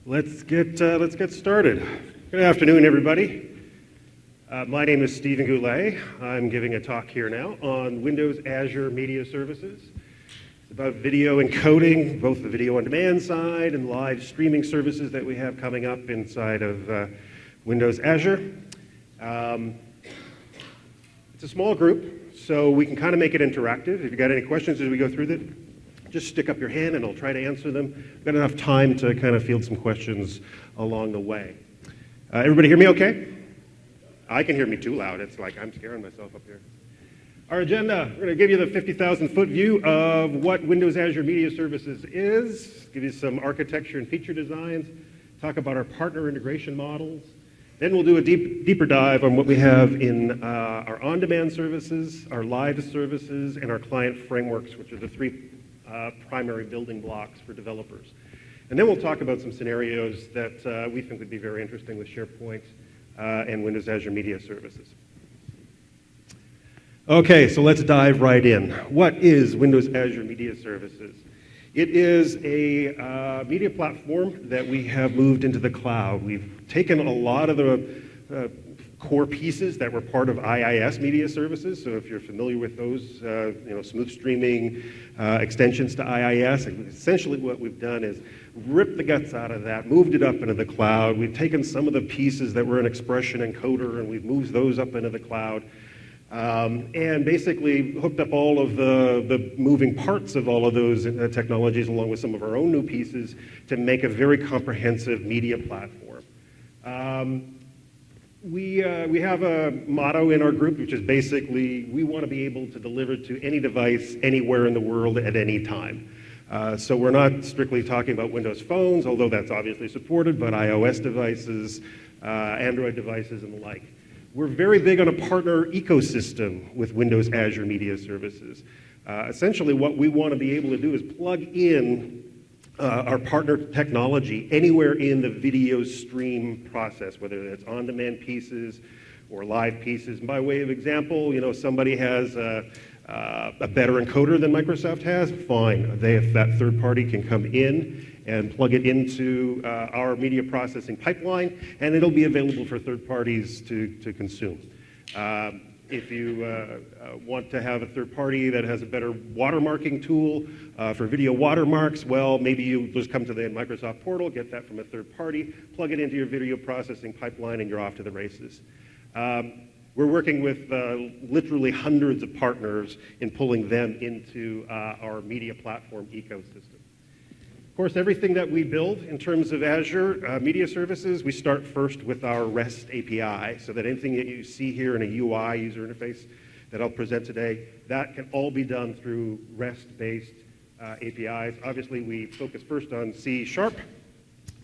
Let's get started. Good afternoon, everybody. My name is Stephen Goulet. I'm giving a talk here now on Windows Azure Media Services. It's about video encoding, both the video on demand side and live streaming services that we have coming up inside of Windows Azure. It's a small group, so we can kind of make it interactive. If you've got any questions as we go through that, just stick up your hand and I'll try to answer them. We've got enough time to kind of field some questions along the way. Everybody hear me okay? I can hear me too loud. It's like I'm scaring myself up here. Our agenda, we're going to give you the 50,000-foot view of what Windows Azure Media Services is, give you some architecture and feature designs, talk about our partner integration models. Then we'll do a deeper dive on what we have in our on-demand services, our live services, and our client frameworks, which are the three primary building blocks for developers. And then we'll talk about some scenarios that we think would be very interesting with SharePoint and Windows Azure Media Services. Okay, so let's dive right in. What is Windows Azure Media Services? It is a media platform that we have moved into the cloud. We've taken a lot of the core pieces that were part of IIS Media Services. So if you're familiar with those, smooth streaming extensions to IIS, essentially what we've done is ripped the guts out of that, moved it up into the cloud. We've taken some of the pieces that were an expression encoder and we've moved those up into the cloud. And basically hooked up all of the moving parts of all of those technologies along with some of our own new pieces to make a very comprehensive media platform. We have a motto in our group, which is basically we want to be able to deliver to any device anywhere in the world at any time. So we're not strictly talking about Windows phones, although that's obviously supported, but iOS devices, Android devices, and the like. We're very big on a partner ecosystem with Windows Azure Media Services. Essentially, what we want to be able to do is plug in our partner technology anywhere in the video stream process, whether it's on-demand pieces or live pieces. And by way of example, somebody has a better encoder than Microsoft has, fine. If that third party can come in and plug it into our media processing pipeline, and it'll be available for third parties to consume. If you want to have a third party that has a better watermarking tool for video watermarks, well, maybe you just come to the Microsoft portal, get that from a third party, plug it into your video processing pipeline, and you're off to the races. We're working with literally hundreds of partners in pulling them into our media platform ecosystem. Of course, everything that we build in terms of Azure Media Services, we start first with our REST API, so that anything that you see here in a UI user interface that I'll present today, that can all be done through REST-based APIs. Obviously, we focus first on C#,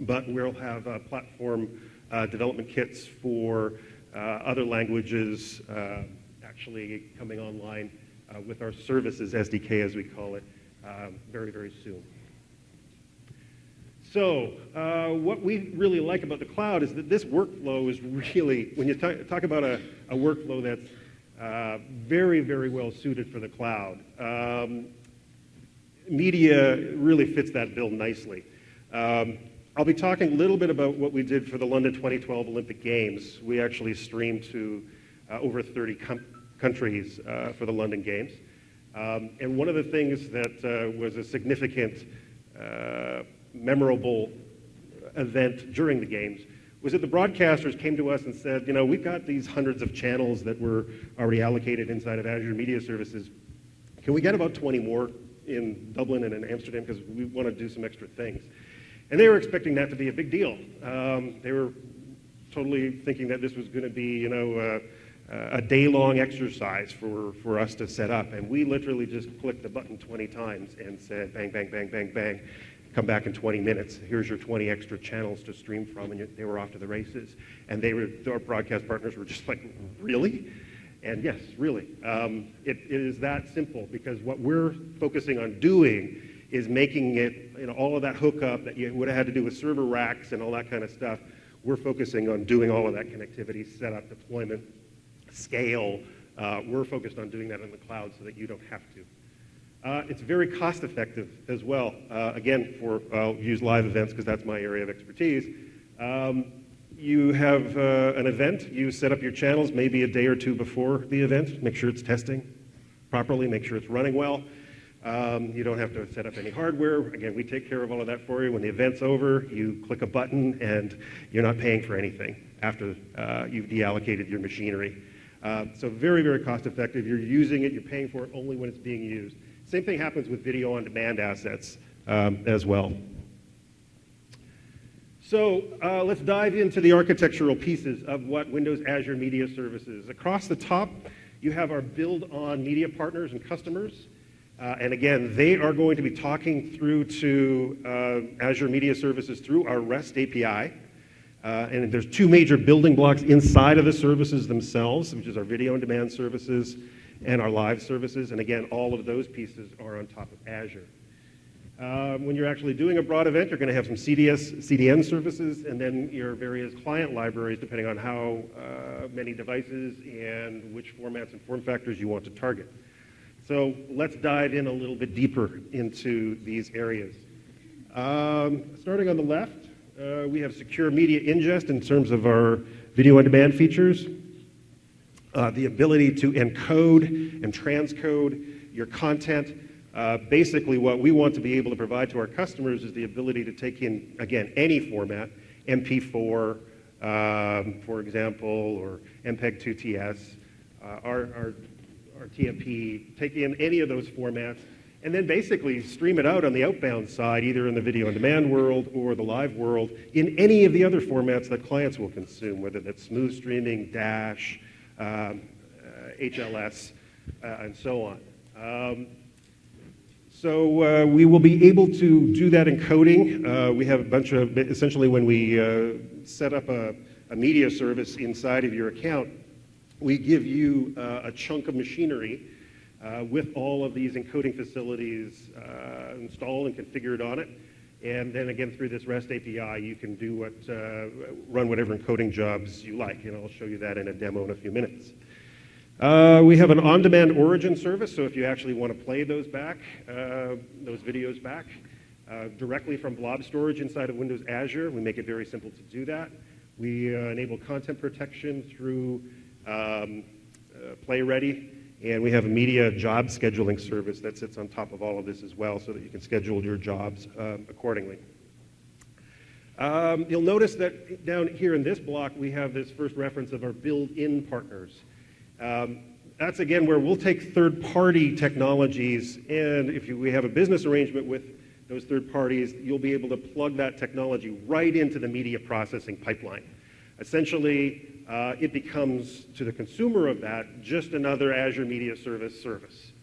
but we'll have platform development kits for other languages actually coming online with our services SDK, as we call it, very, very soon. So what we really like about the cloud is that this workflow is really, when you talk about a workflow that's very, very well suited for the cloud, media really fits that bill nicely. I'll be talking a little bit about what we did for the London 2012 Olympic Games. We actually streamed to over 30 countries for the London Games. And one of the things that was a significant memorable event during the games was that the broadcasters came to us and said, we've got these hundreds of channels that were already allocated inside of Azure Media Services. Can we get about 20 more in Dublin and in Amsterdam because we want to do some extra things? And they were expecting that to be a big deal. They were totally thinking that this was going to be, a day-long exercise for us to set up. And we literally just clicked the button 20 times and said, bang, bang, bang, bang, bang. Come back in 20 minutes. Here's your 20 extra channels to stream from, and they were off to the races. And our broadcast partners were just like, really? And yes, really. It is that simple because what we're focusing on doing is making it, all of that hookup that you would have had to do with server racks and all that kind of stuff. We're focusing on doing all of that connectivity, setup, deployment, scale. We're focused on doing that in the cloud so that you don't have to. It's very cost effective as well. Again, I'll use live events because that's my area of expertise. You have an event, you set up your channels maybe a day or two before the event, make sure it's testing properly, make sure it's running well. You don't have to set up any hardware. Again, we take care of all of that for you. When the event's over, you click a button and you're not paying for anything after you've deallocated your machinery. So very, very cost effective. You're using it, you're paying for it only when it's being used. Same thing happens with video on demand assets as well. So let's dive into the architectural pieces of what Windows Azure Media Services. Across the top, you have our build-on media partners and customers. And again, they are going to be talking through to Azure Media Services through our REST API. And there's two major building blocks inside of the services themselves, which is our video on demand services and our live services. And again, all of those pieces are on top of Azure. When you're actually doing a broad event, you're going to have some CDN services, and then your various client libraries, depending on how many devices and which formats and form factors you want to target. So let's dive in a little bit deeper into these areas. Starting on the left, we have secure media ingest in terms of our video on demand features. The ability to encode and transcode your content. Basically, what we want to be able to provide to our customers is the ability to take in, again, any format, MP4, for example, or MPEG-2TS, our TMP, take in any of those formats, and then basically stream it out on the outbound side, either in the video on demand world or the live world, in any of the other formats that clients will consume, whether that's smooth streaming, Dash, HLS, and so on. So we will be able to do that encoding. We have a bunch of, essentially when we set up a media service inside of your account, we give you a chunk of machinery with all of these encoding facilities installed and configured on it. And then again, through this REST API, you can do run whatever encoding jobs you like. And I'll show you that in a demo in a few minutes. We have an on-demand origin service, so if you actually want to play those back, those videos back, directly from blob storage inside of Windows Azure, we make it very simple to do that. We enable content protection through Play Ready, and we have a media job scheduling service that sits on top of all of this as well, so that you can schedule your jobs accordingly. You'll notice that down here in this block, we have this first reference of our build-in partners. That's again where we'll take third-party technologies, and if we have a business arrangement with those third parties, you'll be able to plug that technology right into the media processing pipeline. Essentially, it becomes, to the consumer of that, just another Azure Media Service.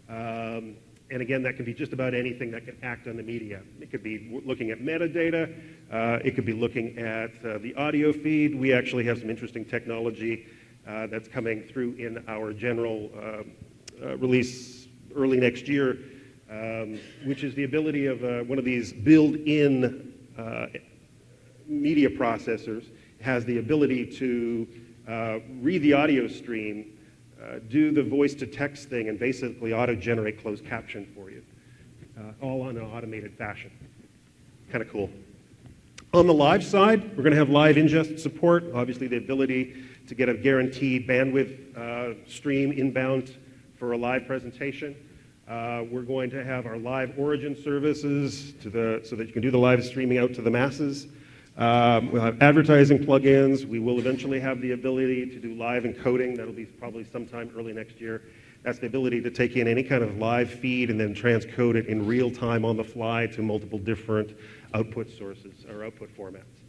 And again, that can be just about anything that can act on the media. It could be looking at metadata. It could be looking at the audio feed. We actually have some interesting technology that's coming through in our general release early next year, which is the ability of one of these built-in media processors has the ability to read the audio stream, do the voice-to-text thing, and basically auto-generate closed caption for you, all in an automated fashion. Kind of cool. On the live side, we're going to have live ingest support, obviously the ability to get a guaranteed bandwidth stream inbound for a live presentation. We're going to have our live origin services so that you can do the live streaming out to the masses. We'll have advertising plugins. We will eventually have the ability to do live encoding. That'll be probably sometime early next year. That's the ability to take in any kind of live feed and then transcode it in real time on the fly to multiple different output sources or output formats.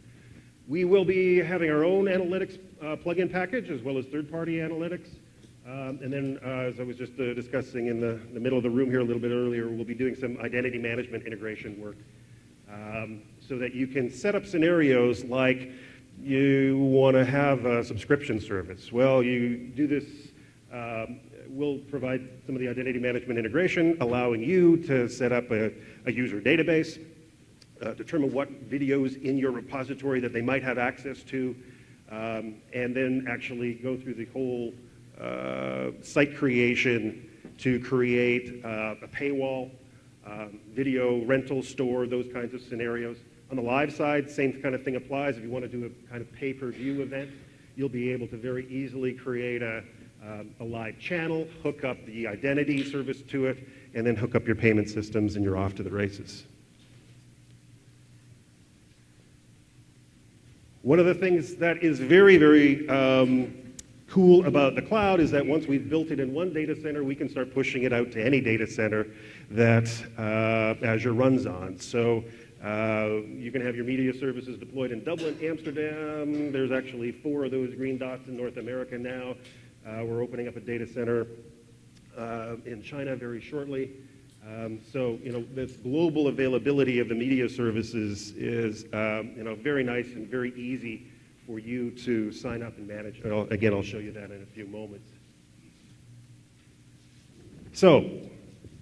We will be having our own analytics plugin package as well as third-party analytics. And then, as I was just discussing in the middle of the room here a little bit earlier, we'll be doing some identity management integration work so that you can set up scenarios like you want to have a subscription service. Well, you do this, we'll provide some of the identity management integration, allowing you to set up a user database, determine what videos in your repository that they might have access to, and then actually go through the whole site creation, to create a paywall, video rental store, those kinds of scenarios. On the live side, same kind of thing applies. If you want to do a kind of pay-per-view event, you'll be able to very easily create a live channel, hook up the identity service to it, and then hook up your payment systems, and you're off to the races. One of the things that is very, very cool about the cloud is that once we've built it in one data center, we can start pushing it out to any data center that Azure runs on. So you can have your media services deployed in Dublin, Amsterdam. There's actually 4 of those green dots in North America now. We're opening up a data center in China very shortly. So, this global availability of the media services is, very nice and very easy for you to sign up and manage. And again, I'll show you that in a few moments. So,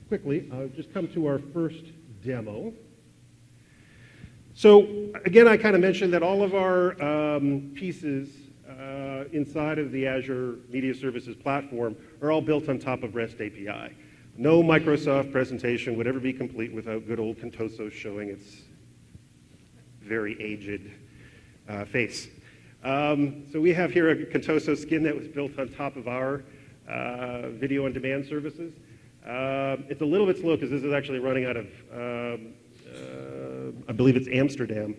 quickly, I'll just come to our first demo. So, again, I kind of mentioned that all of our pieces inside of the Azure Media Services platform are all built on top of REST API. No Microsoft presentation would ever be complete without good old Contoso showing its very aged face. So we have here a Contoso skin that was built on top of our video on demand services. It's a little bit slow because this is actually running out of, I believe it's Amsterdam,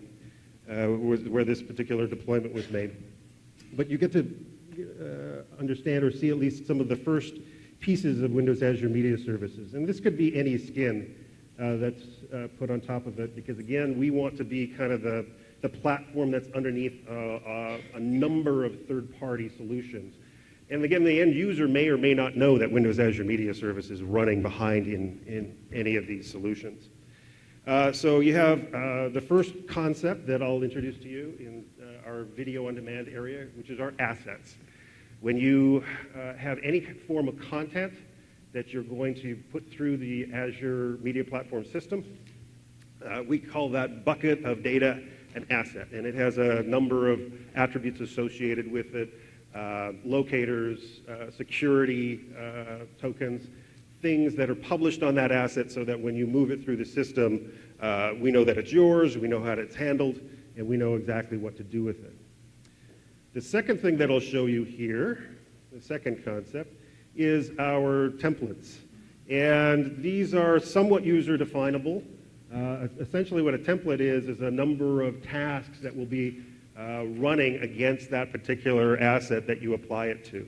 where this particular deployment was made. But you get to understand or see at least some of the first pieces of Windows Azure Media Services. And this could be any skin that's put on top of it, because again, we want to be kind of the platform that's underneath a number of third-party solutions. And again, the end user may or may not know that Windows Azure Media Service is running behind in any of these solutions. So you have the first concept that I'll introduce to you in our video on demand area, which is our assets. When you have any form of content that you're going to put through the Azure Media Platform system, we call that bucket of data an asset. And it has a number of attributes associated with it, locators, security tokens, things that are published on that asset so that when you move it through the system, we know that it's yours, we know how it's handled, and we know exactly what to do with it. The second thing that I'll show you here, the second concept, is our templates. And these are somewhat user-definable. Essentially what a template is a number of tasks that will be running against that particular asset that you apply it to.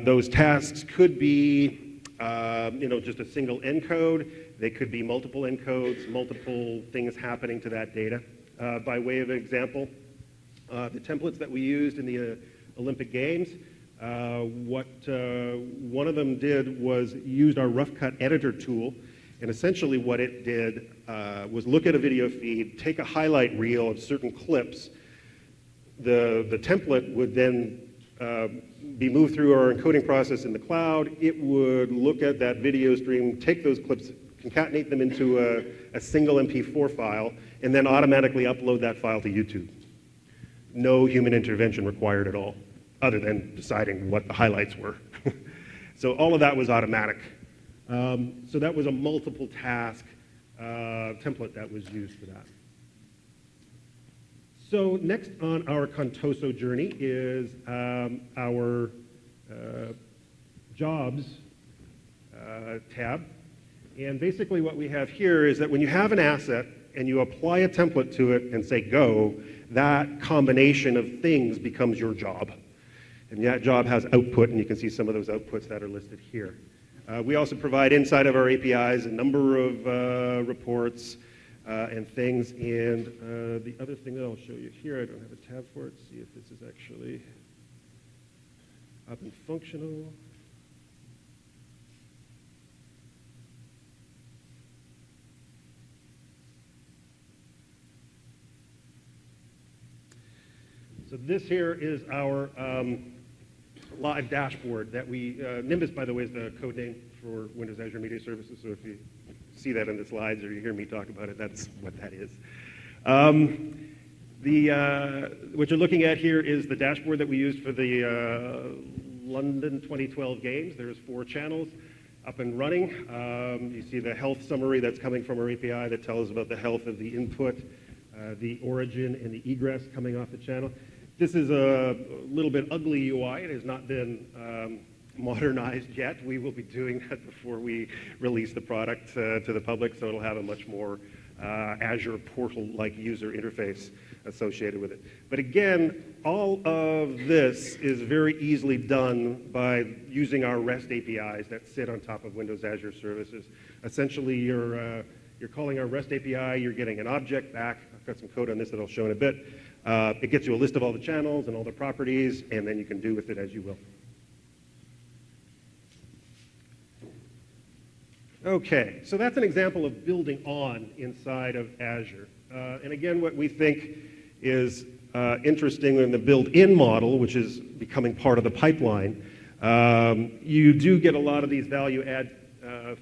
Those tasks could be just a single encode. They could be multiple encodes, multiple things happening to that data. By way of example, the templates that we used in the Olympic Games, one of them did was used our rough cut editor tool, and essentially what it did was look at a video feed, take a highlight reel of certain clips. The template would then be moved through our encoding process in the cloud. It would look at that video stream, take those clips, concatenate them into a single MP4 file, and then automatically upload that file to YouTube. No human intervention required at all, other than deciding what the highlights were. So all of that was automatic. So that was a multiple task template that was used for that. So next on our Contoso journey is our jobs tab. And basically what we have here is that when you have an asset and you apply a template to it and say go, that combination of things becomes your job. And that job has output, and you can see some of those outputs that are listed here. We also provide inside of our APIs a number of reports and things. And the other thing that I'll show you here, I don't have a tab for it. See if this is actually up and functional. So this here is our live dashboard that we, Nimbus, by the way, is the code name for Windows Azure Media Services. So if you see that in the slides or you hear me talk about it, that's what that is. What you're looking at here is the dashboard that we used for the London 2012 games. There's 4 channels. up and running. You see the health summary that's coming from our API that tells about the health of the input, the origin, and the egress coming off the channel. This is a little bit ugly UI. It has not been modernized yet. We will be doing that before we release the product to the public, so it'll have a much more Azure portal-like user interface associated with it. But again, all of this is very easily done by using our REST APIs that sit on top of Windows Azure services. Essentially, you're calling our REST API, you're getting an object back. I've got some code on this that I'll show in a bit. It gets you a list of all the channels and all the properties, and then you can do with it as you will. Okay, so that's an example of building on inside of Azure. And again, what we think is interesting in the build-in model, which is becoming part of the pipeline, you do get a lot of these value-add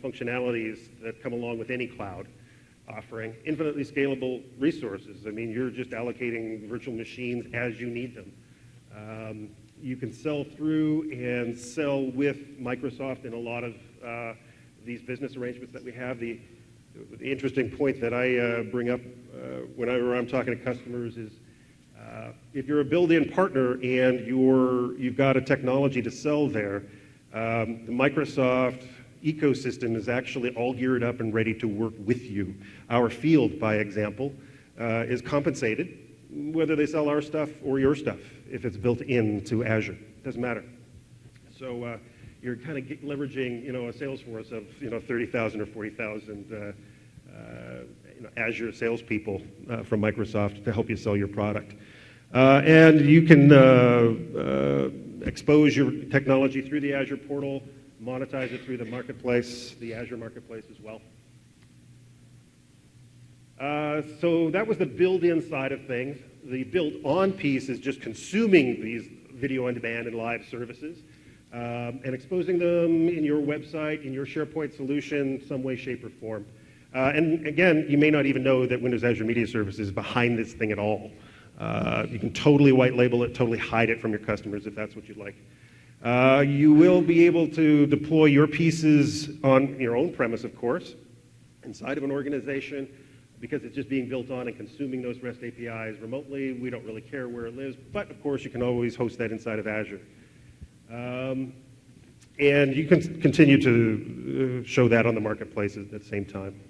functionalities that come along with any cloud offering. Infinitely scalable resources. I mean, you're just allocating virtual machines as you need them. You can sell through and sell with Microsoft in a lot of these business arrangements that we have. The interesting point that I bring up whenever I'm talking to customers is if you're a build-in partner and you've got a technology to sell there, the Microsoft ecosystem is actually all geared up and ready to work with you. Our field, by example, is compensated whether they sell our stuff or your stuff if it's built into Azure. It doesn't matter. So you're kind of leveraging, a sales force of 30,000 or 40,000 Azure salespeople from Microsoft to help you sell your product. And you can expose your technology through the Azure portal, monetize it through the marketplace, the Azure marketplace as well. So that was the build-in side of things. The build-on piece is just consuming these video on demand and live services and exposing them in your website, in your SharePoint solution, some way, shape, or form. And again, you may not even know that Windows Azure Media Services is behind this thing at all. You can totally white label it, totally hide it from your customers if that's what you'd like. You will be able to deploy your pieces on your own premise, of course, inside of an organization, because it's just being built on and consuming those REST APIs remotely. We don't really care where it lives, but of course you can always host that inside of Azure. And you can continue to show that on the marketplace at the same time.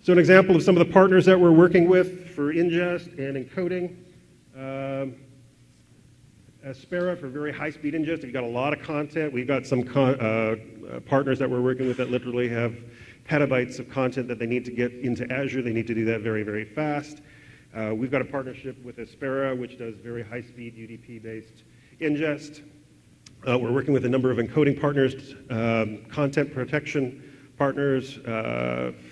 So an example of some of the partners that we're working with for ingest and encoding. Aspera for very high-speed ingest. If you've got a lot of content, we've got some partners that we're working with that literally have petabytes of content that they need to get into Azure. They need to do that very, very fast. We've got a partnership with Aspera, which does very high-speed UDP-based ingest. We're working with a number of encoding partners, content protection partners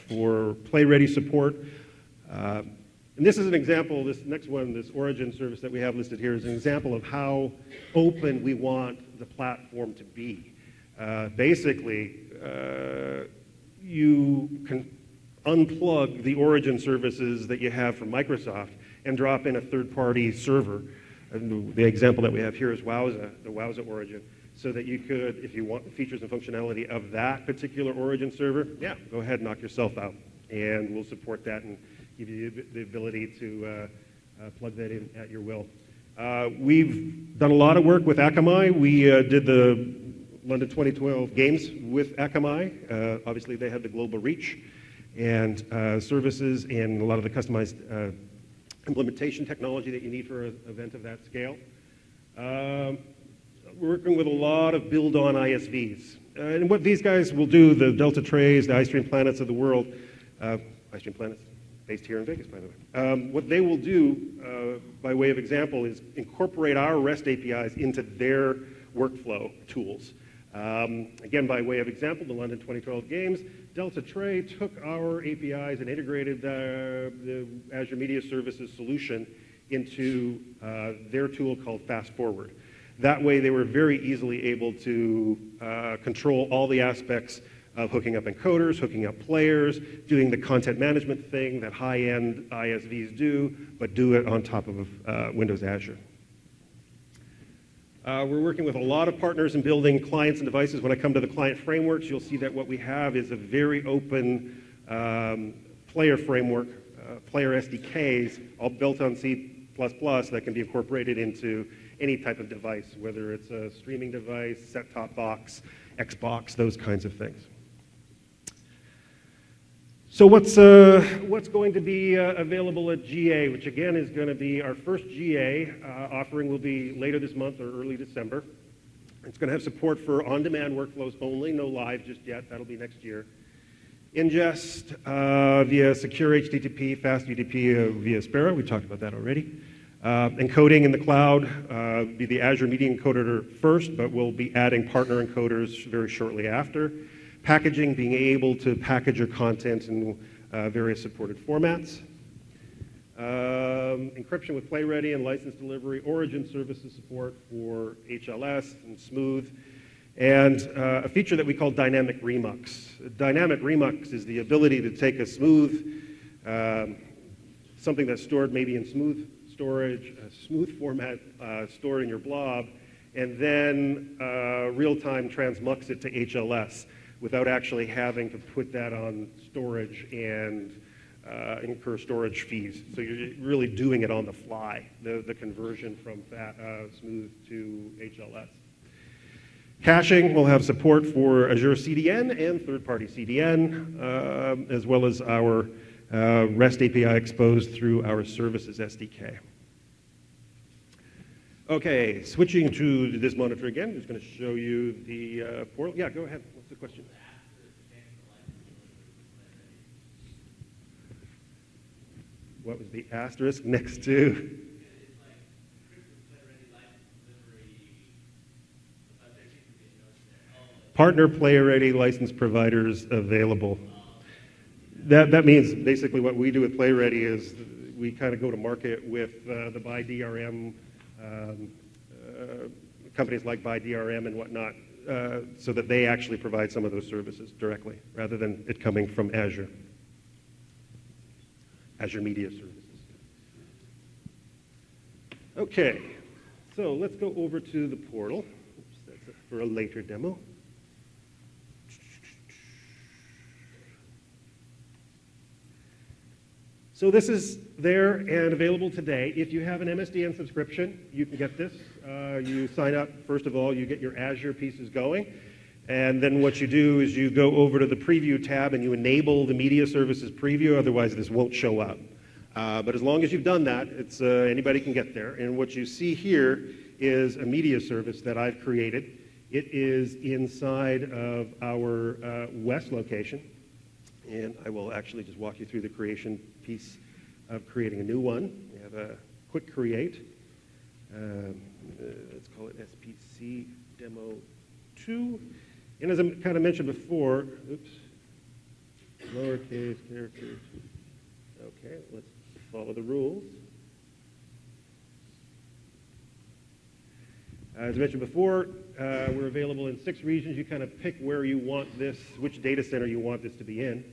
for play-ready support. And this is an example, this next one, this origin service that we have listed here is an example of how open we want the platform to be. Basically, you can unplug the origin services that you have from Microsoft and drop in a third-party server. And the example that we have here is Wowza, the Wowza origin, so that you could, if you want the features and functionality of that particular origin server, yeah, go ahead and knock yourself out. And we'll support that and give you the ability to plug that in at your will. We've done a lot of work with Akamai. We did the London 2012 games with Akamai. Obviously, they had the global reach and services and a lot of the customized implementation technology that you need for an event of that scale. We're working with a lot of build-on ISVs. And what these guys will do, the Delta Trays, the iStream Planets of the world, iStream Planets, based here in Vegas, by the way. What they will do, by way of example, is incorporate our REST APIs into their workflow tools. Again, by way of example, the London 2012 games, Delta Tray took our APIs and integrated the Azure Media Services solution into their tool called Fast Forward. That way, they were very easily able to control all the aspects of hooking up encoders, hooking up players, doing the content management thing that high-end ISVs do, but do it on top of Windows Azure. We're working with a lot of partners in building clients and devices. When I come to the client frameworks, you'll see that what we have is a very open player framework, player SDKs, all built on C++ that can be incorporated into any type of device, whether it's a streaming device, set-top box, Xbox, those kinds of things. So what's going to be available at GA, which again is going to be our first GA offering will be later this month or early December. It's going to have support for on-demand workflows only, no live just yet. That'll be next year. Ingest via secure HTTP, fast UDP via Sparrow. We talked about that already. Encoding in the cloud, be the Azure Media Encoder first, but we'll be adding partner encoders very shortly after. Packaging, being able to package your content in various supported formats. Encryption with PlayReady and license delivery. Origin services support for HLS and Smooth. And a feature that we call Dynamic Remux. Dynamic Remux is the ability to take a Smooth, something that's stored maybe in Smooth storage, a Smooth format stored in your blob, and then real-time transmux it to HLS without actually having to put that on storage and incur storage fees. So you're really doing it on the fly, the conversion from Smooth to HLS. Caching will have support for Azure CDN and third-party CDN, as well as our REST API exposed through our services SDK. Okay, switching to this monitor again, I'm just going to show you the portal. Yeah, go ahead. What's the question? What was the asterisk next to? Partner PlayReady license providers available. That means basically what we do with PlayReady is we kind of go to market with the ByDRM, companies like ByDRM and whatnot, so that they actually provide some of those services directly, rather than it coming from Azure Media Services. Okay, so let's go over to the portal. Oops, that's for a later demo. So this is there and available today. If you have an MSDN subscription, you can get this. You sign up, first of all, you get your Azure pieces going. And then what you do is you go over to the Preview tab and you enable the Media Services Preview, otherwise this won't show up. But as long as you've done that, anybody can get there. And what you see here is a media service that I've created. It is inside of our West location. And I will actually just walk you through the creation piece of creating a new one. We have a quick create. Let's call it SPC Demo 2. And as I kind of mentioned before, oops, lowercase characters. Okay, let's follow the rules. As I mentioned before, we're available in 6 regions. You kind of pick where you want this, which data center you want this to be in.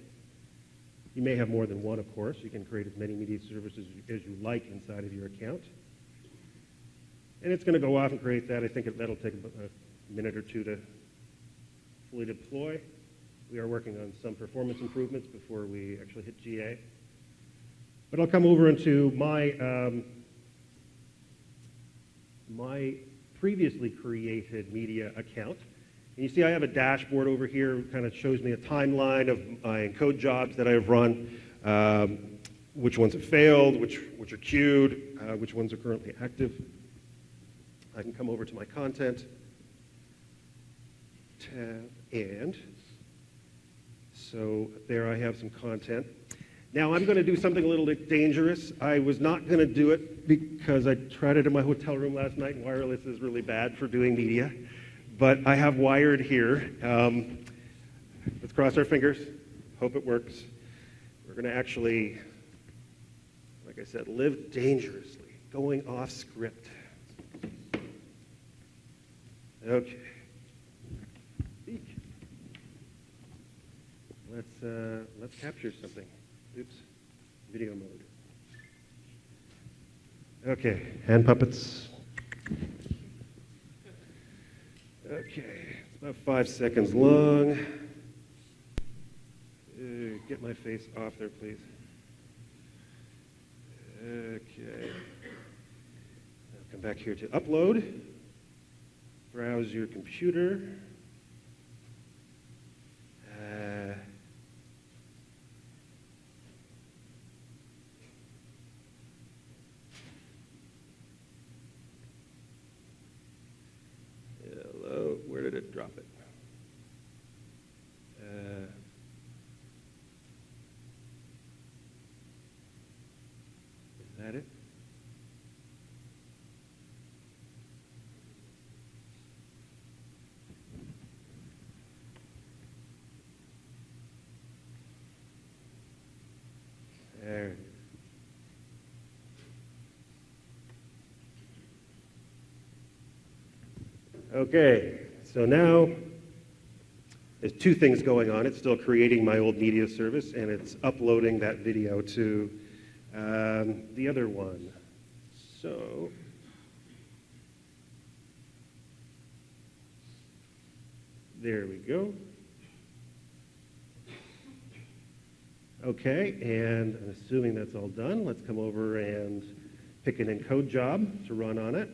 You may have more than one, of course. You can create as many media services as you like inside of your account. And it's going to go off and create that. I think that'll take a minute or two to fully deploy. We are working on some performance improvements before we actually hit GA. But I'll come over into my previously created media account. And you see I have a dashboard over here, kind of shows me a timeline of my encode jobs that I've run, which ones have failed, which are queued, which ones are currently active. I can come over to my content tab, and so there I have some content. Now I'm going to do something a little bit dangerous. I was not going to do it because I tried it in my hotel room last night, and wireless is really bad for doing media. But I have wired here. Let's cross our fingers. Hope it works. We're going to actually, like I said, live dangerously, going off script. Okay. Let's capture something. Oops. Video mode. Okay. Hand puppets. Okay, it's about 5 seconds long. Get my face off there, please. Okay. Now come back here to upload. Browse your computer. Hello, where did it drop it? Is that it? There it is. Okay, so now there's two things going on. It's still creating my old media service, and it's uploading that video to the other one. So there we go. Okay, and I'm assuming that's all done. Let's come over and pick an encode job to run on it.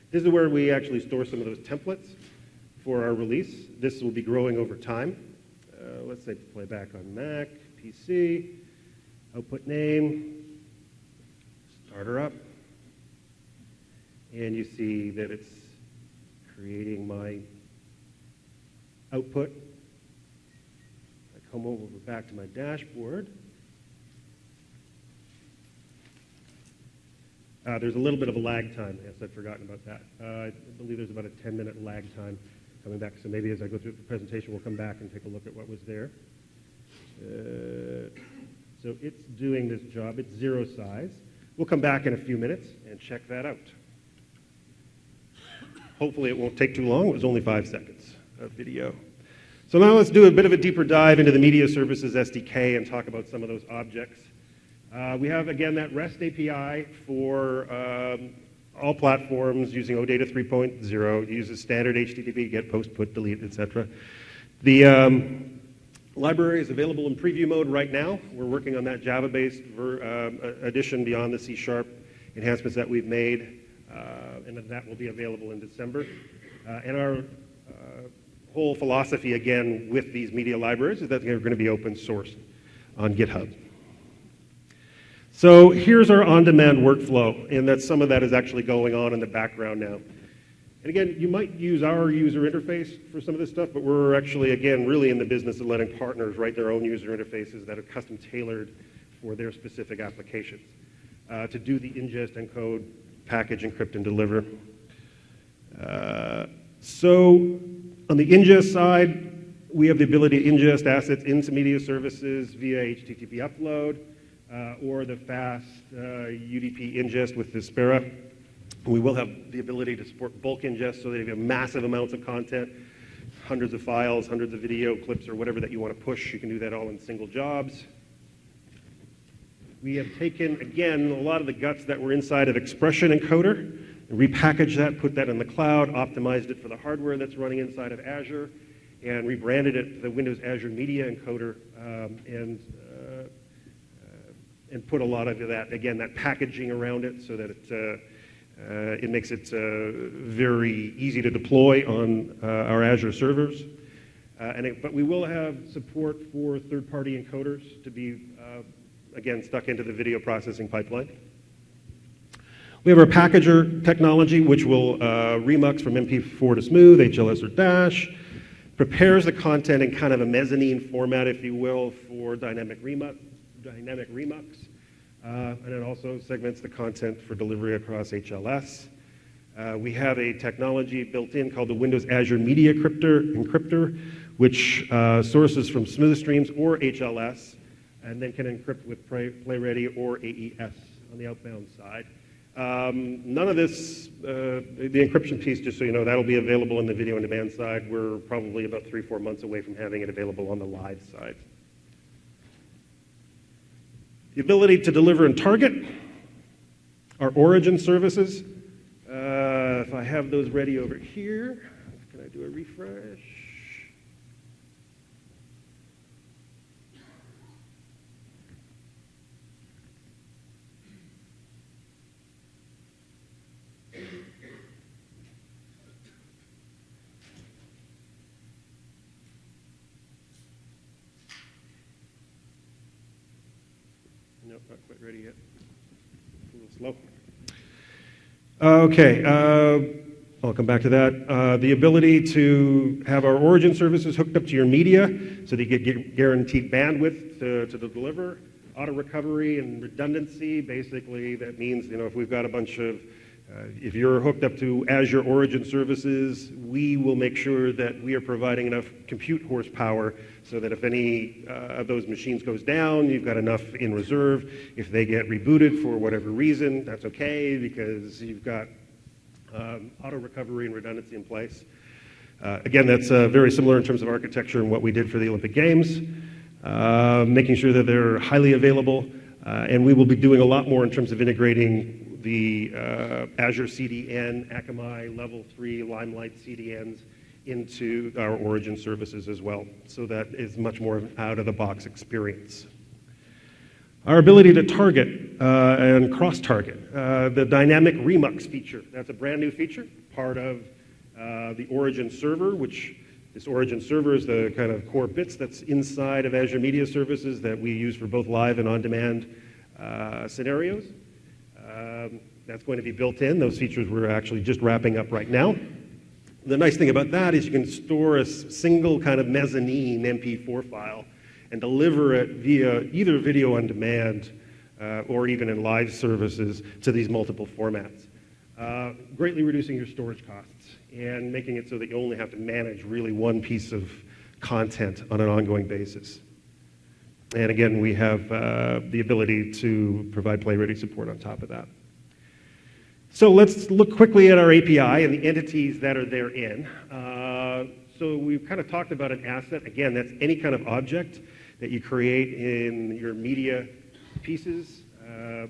This is where we actually store some of those templates for our release. This will be growing over time. Let's say playback on Mac, PC, output name, start her up, and you see that it's creating my output. I come over back to my dashboard. There's a little bit of a lag time. Yes, I'd forgotten about that. I believe there's about a 10-minute lag time coming back. So maybe as I go through the presentation, we'll come back and take a look at what was there. So it's doing this job. It's zero size. We'll come back in a few minutes and check that out. Hopefully it won't take too long. It was only 5 seconds of video. So now let's do a bit of a deeper dive into the Media Services SDK and talk about some of those objects. We have, again, that REST API for all platforms using OData 3.0. It uses standard HTTP, get, post, put, delete, etc. The library is available in preview mode right now. We're working on that Java-based addition beyond the C# enhancements that we've made, and that will be available in December. And our whole philosophy, again, with these media libraries is that they're going to be open source on GitHub. So here's our on-demand workflow, and that some of that is actually going on in the background now. And again, you might use our user interface for some of this stuff, but we're actually, again, really in the business of letting partners write their own user interfaces that are custom tailored for their specific applications to do the ingest, encode, package, encrypt, and deliver. So on the ingest side, we have the ability to ingest assets into media services via HTTP upload. Or the fast UDP ingest with the Spera. We will have the ability to support bulk ingest so that if you have massive amounts of content, hundreds of files, hundreds of video clips, or whatever that you want to push, you can do that all in single jobs. We have taken, again, a lot of the guts that were inside of Expression Encoder, repackaged that, put that in the cloud, optimized it for the hardware that's running inside of Azure, and rebranded it the Windows Azure Media Encoder, and put a lot of that, again, that packaging around it so that it makes it very easy to deploy on our Azure servers. But we will have support for third-party encoders to be, again, stuck into the video processing pipeline. We have our packager technology, which will remux from MP4 to smooth, HLS or Dash, prepares the content in kind of a mezzanine format, if you will, for dynamic remux. And it also segments the content for delivery across HLS. We have a technology built in called the Windows Azure Media Encryptor, which sources from smooth streams or HLS, and then can encrypt with PlayReady or AES on the outbound side. None of this, the encryption piece, just so you know, that'll be available on the video on demand side. We're probably about 3-4 months away from having it available on the live side. The ability to deliver and target, our origin services. If I have those ready over here, do a refresh. Nope, not quite ready yet. A little slow. Okay, I'll come back to that. The ability to have our origin services hooked up to your media so that you get guaranteed bandwidth to deliver. Auto recovery and redundancy, basically that means, if we've got a bunch of, if you're hooked up to Azure Origin services, we will make sure that we are providing enough compute horsepower so that if any of those machines goes down, you've got enough in reserve. If they get rebooted for whatever reason, that's okay because you've got auto recovery and redundancy in place. Again, that's very similar in terms of architecture and what we did for the Olympic Games, making sure that they're highly available. And we will be doing a lot more in terms of integrating the Azure CDN, Akamai Level 3, Limelight CDNs into our origin services as well. So that is much more of an out-of-the-box experience. Our ability to target and cross-target. The dynamic remux feature. That's a brand new feature, part of the origin server, which this origin server is the kind of core bits that's inside of Azure Media Services that we use for both live and on-demand scenarios. That's going to be built in. Those features we're actually just wrapping up right now. The nice thing about that is you can store a single kind of mezzanine MP4 file and deliver it via either video on demand or even in live services to these multiple formats. Greatly reducing your storage costs and making it so that you only have to manage really one piece of content on an ongoing basis. And again, we have the ability to provide play-ready support on top of that. So let's look quickly at our API and the entities that are therein. So we've kind of talked about an asset. Again, that's any kind of object that you create in your media pieces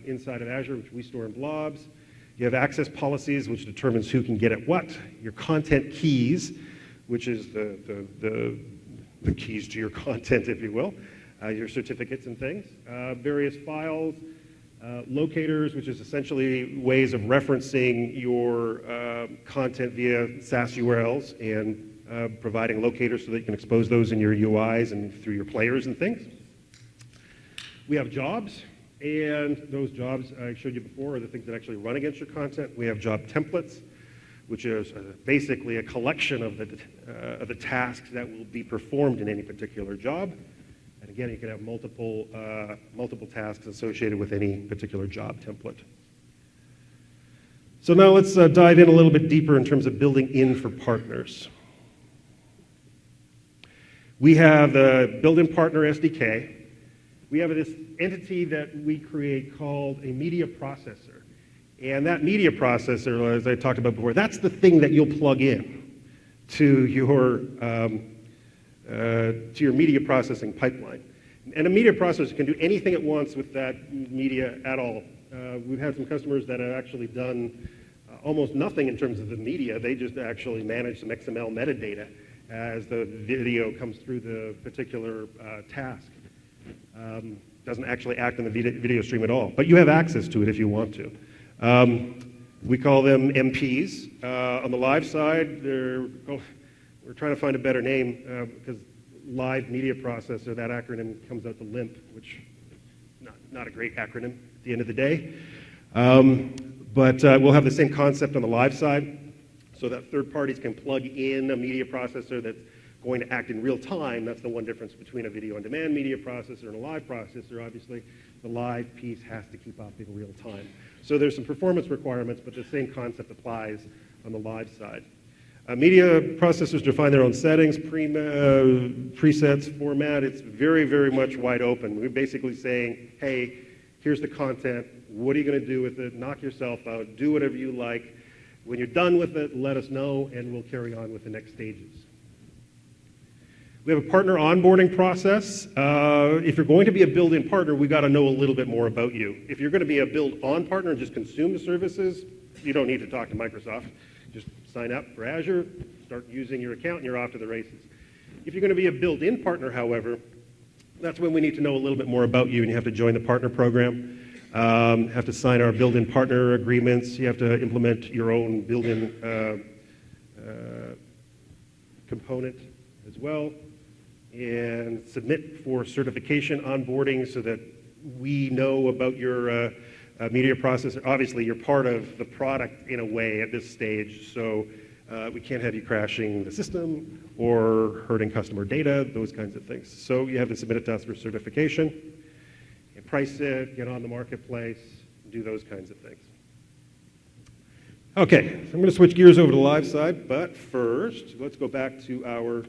inside of Azure, which we store in blobs. You have access policies, which determines who can get at what. Your content keys, which is the keys to your content, if you will. Your certificates and things. Various files. Locators, which is essentially ways of referencing your content via SAS URLs and providing locators so that you can expose those in your UIs and through your players and things. We have jobs, and those jobs I showed you before are the things that actually run against your content. We have job templates, which is basically a collection of the tasks that will be performed in any particular job. And again, you can have multiple tasks associated with any particular job template. So now let's dive in a little bit deeper in terms of building in for partners. We have the built-in partner SDK. We have this entity that we create called a media processor. And that media processor, as I talked about before, that's the thing that you'll plug in to your media processing pipeline. And a media processor can do anything it wants with that media at all. We've had some customers that have actually done almost nothing in terms of the media. They just actually manage some XML metadata as the video comes through the particular task. Doesn't actually act on the video stream at all, but you have access to it if you want to. We call them MPs. On the live side, we're trying to find a better name because live media processor, that acronym comes out to LIMP, which not a great acronym at the end of the day. But we'll have the same concept on the live side so that third parties can plug in a media processor that's going to act in real time. That's the one difference between a video on demand media processor and a live processor. Obviously, the live piece has to keep up in real time. So there's some performance requirements, but the same concept applies on the live side. Media processors define their own settings, presets, format. It's very, very much wide open. We're basically saying, hey, here's the content. What are you going to do with it? Knock yourself out. Do whatever you like. When you're done with it, let us know, and we'll carry on with the next stages. We have a partner onboarding process. If you're going to be a build-in partner, we've got to know a little bit more about you. If you're going to be a build-on partner and just consume the services, you don't need to talk to Microsoft. Just sign up for Azure, start using your account and you're off to the races. If you're going to be a built-in partner, however, that's when we need to know a little bit more about you, and you have to join the partner program. Have to sign our built-in partner agreements. You have to implement your own built-in component as well, and submit for certification onboarding so that we know about your media processor. Obviously, you're part of the product in a way at this stage, so we can't have you crashing the system or hurting customer data, those kinds of things. So you have to submit it to us for certification, and price it, get on the marketplace, do those kinds of things. Okay, so I'm going to switch gears over to the live side, but first, let's go back to our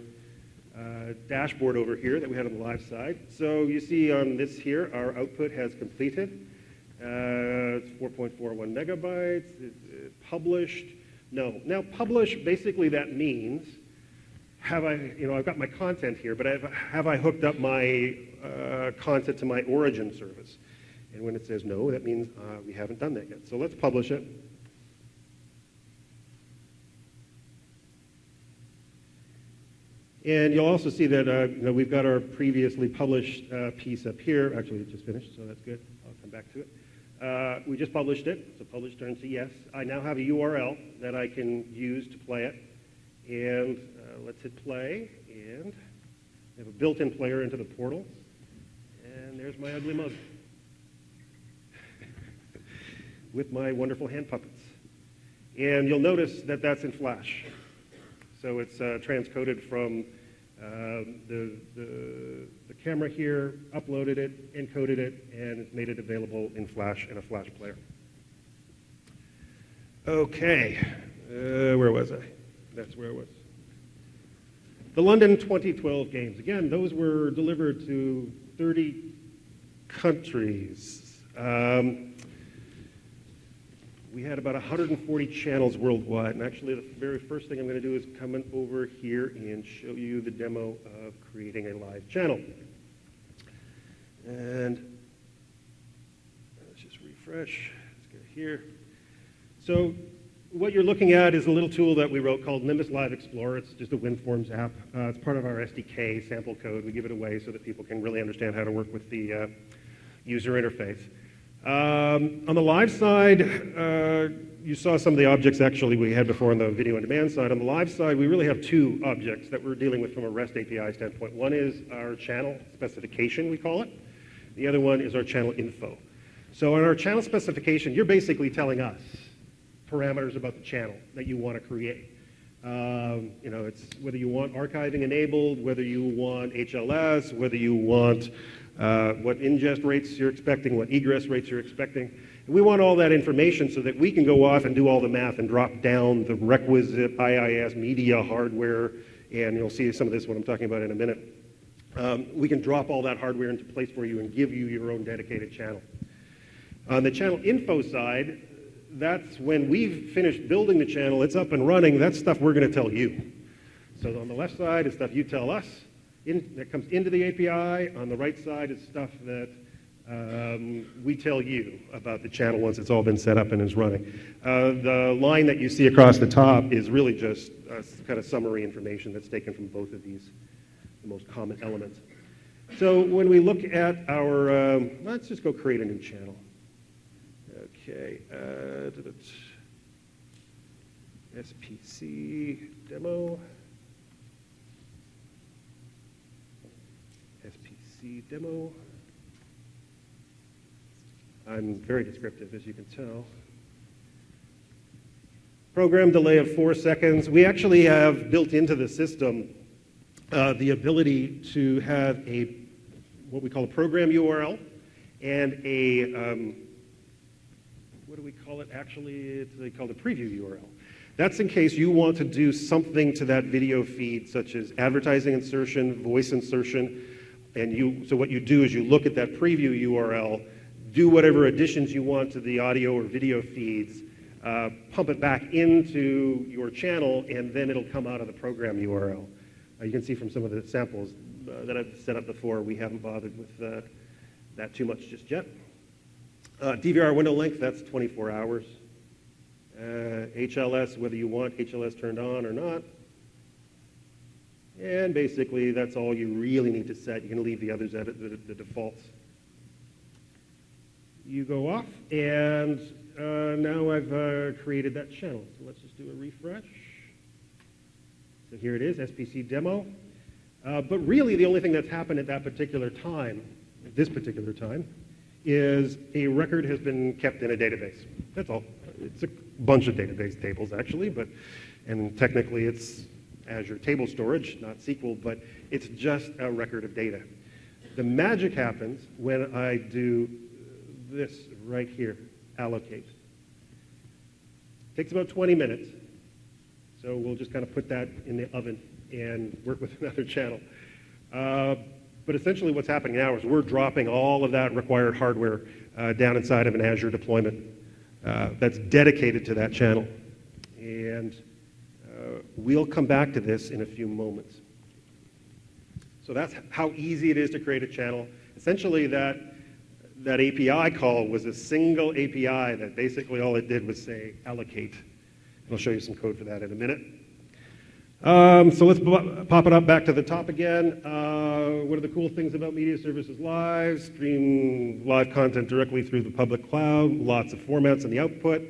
dashboard over here that we had on the live side. So you see on this here, our output has completed. It's 4.41 megabytes. It's published. No. Now, publish, basically that means, I've got my content here, but have I hooked up my content to my origin service? And when it says no, that means we haven't done that yet. So let's publish it. And you'll also see that we've got our previously published piece up here. Actually, it just finished, so that's good. I'll come back to it. We just published it, so publish turns to yes. I now have a URL that I can use to play it. And let's hit play, and we have a built-in player into the portal. And there's my ugly mug with my wonderful hand puppets. And you'll notice that that's in Flash. So it's transcoded from the camera here, uploaded it, encoded it, and it's made it available in Flash in a Flash player. Okay, where was I? That's where I was. The London 2012 Games. Again, those were delivered to 30 countries. We had about 140 channels worldwide, and actually the very first thing I'm going to do is come in over here and show you the demo of creating a live channel. And let's just refresh. Let's go here. So what you're looking at is a little tool that we wrote called Nimbus Live Explorer. It's just a WinForms app. It's part of our SDK sample code. We give it away so that people can really understand how to work with the user interface. On the live side, you saw some of the objects actually we had before on the video on demand side. On the live side, we really have two objects that we're dealing with from a REST API standpoint. One is our channel specification, we call it. The other one is our channel info. So on our channel specification, you're basically telling us parameters about the channel that you want to create. It's whether you want archiving enabled, whether you want HLS, whether you want what ingest rates you're expecting, what egress rates you're expecting. And we want all that information so that we can go off and do all the math and drop down the requisite IIS media hardware, and you'll see some of this what I'm talking about in a minute. We can drop all that hardware into place for you and give you your own dedicated channel. On the channel info side, that's when we've finished building the channel, it's up and running, that's stuff we're going to tell you. So on the left side is stuff you tell us that comes into the API. On the right side is stuff that we tell you about the channel once it's all been set up and is running. The line that you see across the top is really just kind of summary information that's taken from both of these, the most common elements. So when we look at our, let's just go create a new channel. Okay, SPC demo. SPC demo. I'm very descriptive, as you can tell. Program delay of 4 seconds. We actually have built into the system the ability to have what we call a program URL and a what do we call it? Actually, they call it a preview URL. That's in case you want to do something to that video feed, such as advertising insertion, voice insertion, and so what you do is you look at that preview URL, do whatever additions you want to the audio or video feeds, pump it back into your channel, and then it'll come out of the program URL. You can see from some of the samples that I've set up before, we haven't bothered with that too much just yet. DVR window length, that's 24 hours. HLS, whether you want HLS turned on or not. And basically, that's all you really need to set. You can leave the others at the defaults. You go off, and now I've created that channel. So let's just do a refresh. So here it is, SPC demo. But really, the only thing that's happened at that particular time, at this particular time, is a record has been kept in a database. That's all. It's a bunch of database tables, actually, and technically it's Azure table storage, not SQL, but it's just a record of data. The magic happens when I do this right here, allocate. It takes about 20 minutes, so we'll just kind of put that in the oven and work with another channel. But essentially what's happening now is we're dropping all of that required hardware down inside of an Azure deployment that's dedicated to that channel. And we'll come back to this in a few moments. So that's how easy it is to create a channel. Essentially that API call was a single API that basically all it did was say allocate. And I'll show you some code for that in a minute. So let's pop it up back to the top again. What are the cool things about Media Services Live? Stream live content directly through the public cloud, lots of formats in the output.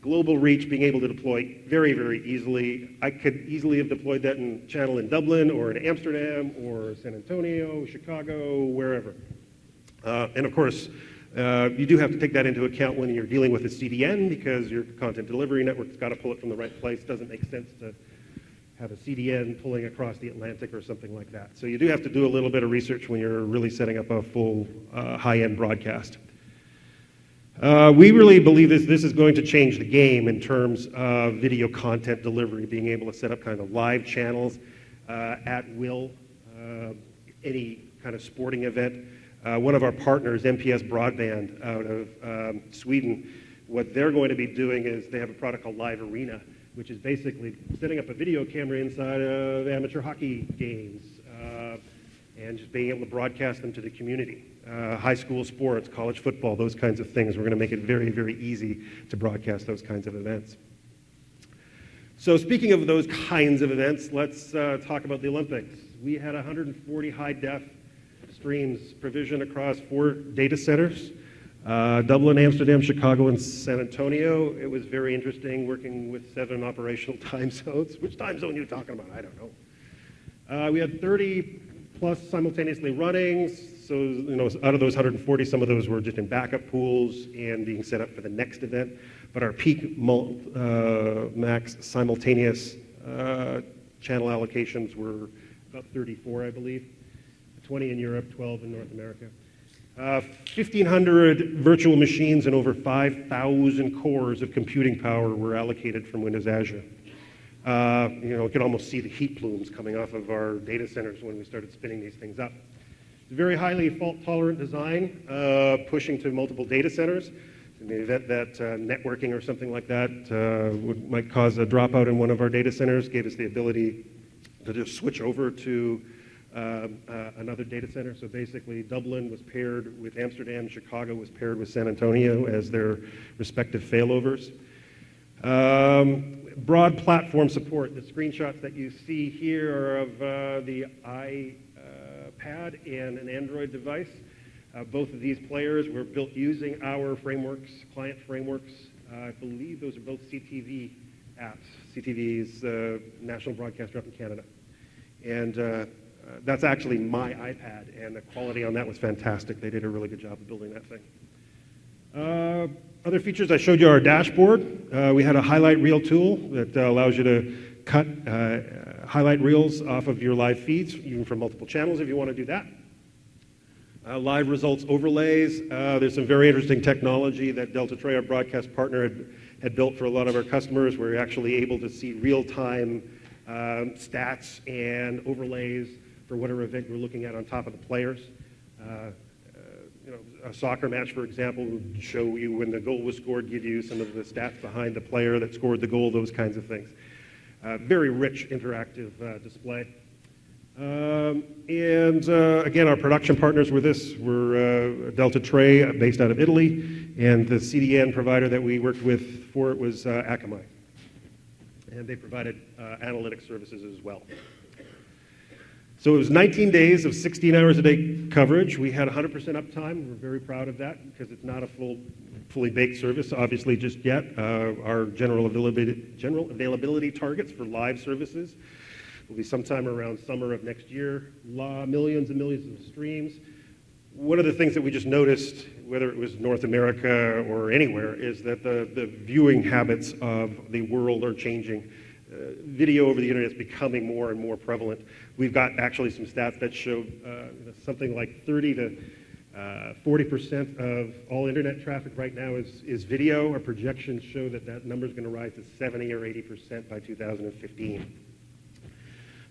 Global reach, being able to deploy very, very easily. I could easily have deployed that in channel in Dublin or in Amsterdam or San Antonio, Chicago, wherever. And of course, you do have to take that into account when you're dealing with a CDN because your content delivery network's got to pull it from the right place. Doesn't make sense to have a CDN pulling across the Atlantic or something like that. So you do have to do a little bit of research when you're really setting up a full high-end broadcast. We really believe this is going to change the game in terms of video content delivery, being able to set up kind of live channels at will, any kind of sporting event. One of our partners, MPS Broadband out of Sweden, what they're going to be doing is they have a product called Live Arena, which is basically setting up a video camera inside of amateur hockey games and just being able to broadcast them to the community. High school sports, college football, those kinds of things. We're going to make it very, very easy to broadcast those kinds of events. So speaking of those kinds of events, let's talk about the Olympics. We had 140 high-def streams provisioned across 4 data centers. Dublin, Amsterdam, Chicago, and San Antonio. It was very interesting working with 7 operational time zones. Which time zone are you talking about? I don't know. We had 30 plus simultaneously running. So, out of those 140, some of those were just in backup pools and being set up for the next event. But our peak max simultaneous channel allocations were about 34, I believe. 20 in Europe, 12 in North America. 1,500 virtual machines and over 5,000 cores of computing power were allocated from Windows Azure. You could almost see the heat plumes coming off of our data centers when we started spinning these things up. It's a very highly fault-tolerant design, pushing to multiple data centers. In the event that networking or something like that might cause a dropout in one of our data centers, gave us the ability to just switch over to another data center. So basically, Dublin was paired with Amsterdam, Chicago was paired with San Antonio as their respective failovers. Broad platform support. The screenshots that you see here are of the iPad and an Android device. Both of these players were built using our frameworks, client frameworks. I believe those are both CTV apps. CTV is the national broadcaster up in Canada. And that's actually my iPad, and the quality on that was fantastic. They did a really good job of building that thing. Other features, I showed you our dashboard. We had a highlight reel tool that allows you to cut highlight reels off of your live feeds, even from multiple channels if you want to do that. Live results overlays. There's some very interesting technology that Delta Troy, our broadcast partner, had built for a lot of our customers. We're actually able to see real-time stats and overlays for whatever event you're looking at on top of the players. A soccer match, for example, would show you when the goal was scored, give you some of the stats behind the player that scored the goal, those kinds of things. Very rich interactive display. Again, our production partners were Delta Troy, based out of Italy, and the CDN provider that we worked with for it was Akamai. And they provided analytics services as well. So it was 19 days of 16 hours a day coverage. We had 100% uptime. We're very proud of that because it's not a fully baked service, obviously, just yet. Our general availability targets for live services will be sometime around summer of next year. Millions and millions of streams. One of the things that we just noticed, whether it was North America or anywhere, is that the viewing habits of the world are changing. Video over the internet is becoming more and more prevalent. We've got actually some stats that show something like 30 to 40% of all internet traffic right now is video. Our projections show that that number is going to rise to 70 or 80% by 2015.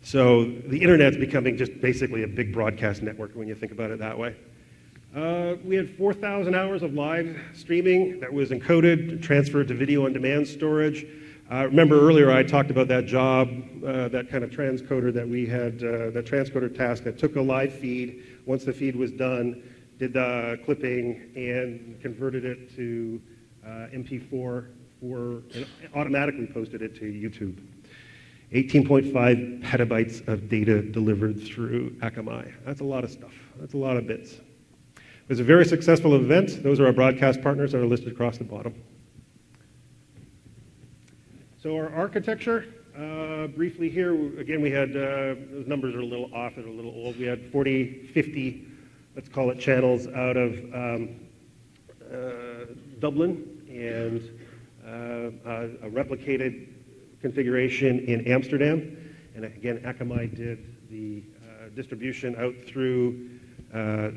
So the internet's becoming just basically a big broadcast network when you think about it that way. We had 4,000 hours of live streaming that was encoded, transferred to video on demand storage. Remember earlier I talked about that job, that kind of transcoder that we had, that transcoder task that took a live feed. Once the feed was done, did the clipping and converted it to MP4 and automatically posted it to YouTube. 18.5 petabytes of data delivered through Akamai. That's a lot of stuff. That's a lot of bits. It was a very successful event. Those are our broadcast partners that are listed across the bottom. So our architecture, briefly here, again, we had, those numbers are a little off, they're a little old. We had 40, 50, let's call it channels out of Dublin and a replicated configuration in Amsterdam. And again, Akamai did the distribution out through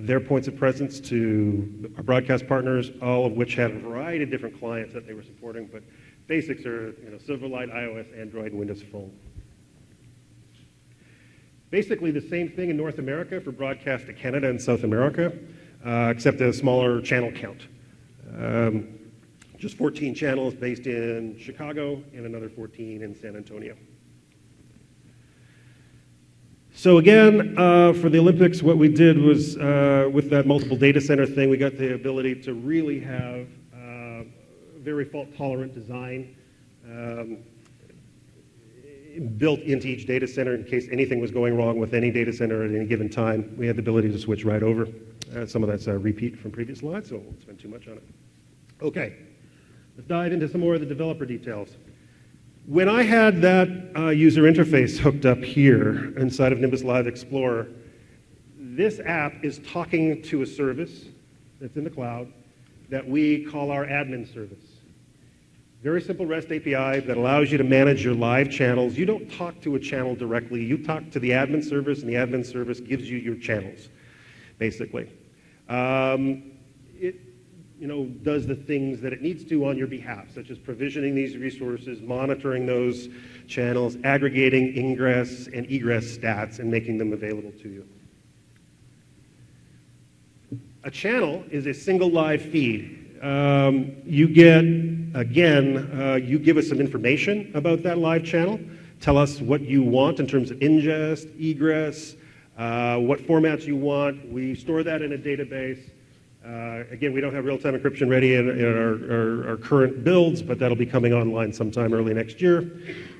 their points of presence to our broadcast partners, all of which had a variety of different clients that they were supporting. But basics are Silverlight, iOS, Android, and Windows Phone. Basically the same thing in North America for broadcast to Canada and South America, except a smaller channel count. Just 14 channels based in Chicago and another 14 in San Antonio. So again, for the Olympics, what we did was, with that multiple data center thing, we got the ability to really have very fault-tolerant design built into each data center in case anything was going wrong with any data center at any given time. We had the ability to switch right over. Some of that's a repeat from previous slides, so I won't spend too much on it. Okay, let's dive into some more of the developer details. When I had that user interface hooked up here inside of Nimbus Live Explorer, this app is talking to a service that's in the cloud that we call our admin service. Very simple REST API that allows you to manage your live channels. You don't talk to a channel directly. You talk to the admin service, and the admin service gives you your channels, basically. It does the things that it needs to on your behalf, such as provisioning these resources, monitoring those channels, aggregating ingress and egress stats, and making them available to you. A channel is a single live feed. You get, again, you give us some information about that live channel. Tell us what you want in terms of ingest, egress, what formats you want. We store that in a database. Again, we don't have real-time encryption ready in our current builds, but that'll be coming online sometime early next year.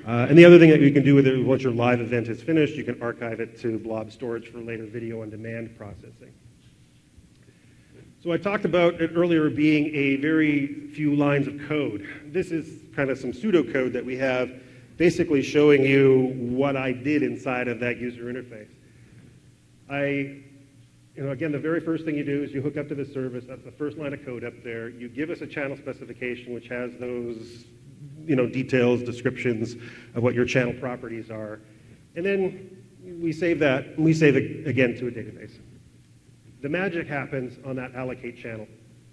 And the other thing that you can do with it, once your live event is finished, you can archive it to blob storage for later video on demand processing. So I talked about it earlier being a very few lines of code. This is kind of some pseudocode that we have basically showing you what I did inside of that user interface. Again, the very first thing you do is you hook up to the service. That's the first line of code up there. You give us a channel specification which has those details, descriptions of what your channel properties are. And then we save that, and we save it again to a database. The magic happens on that allocate channel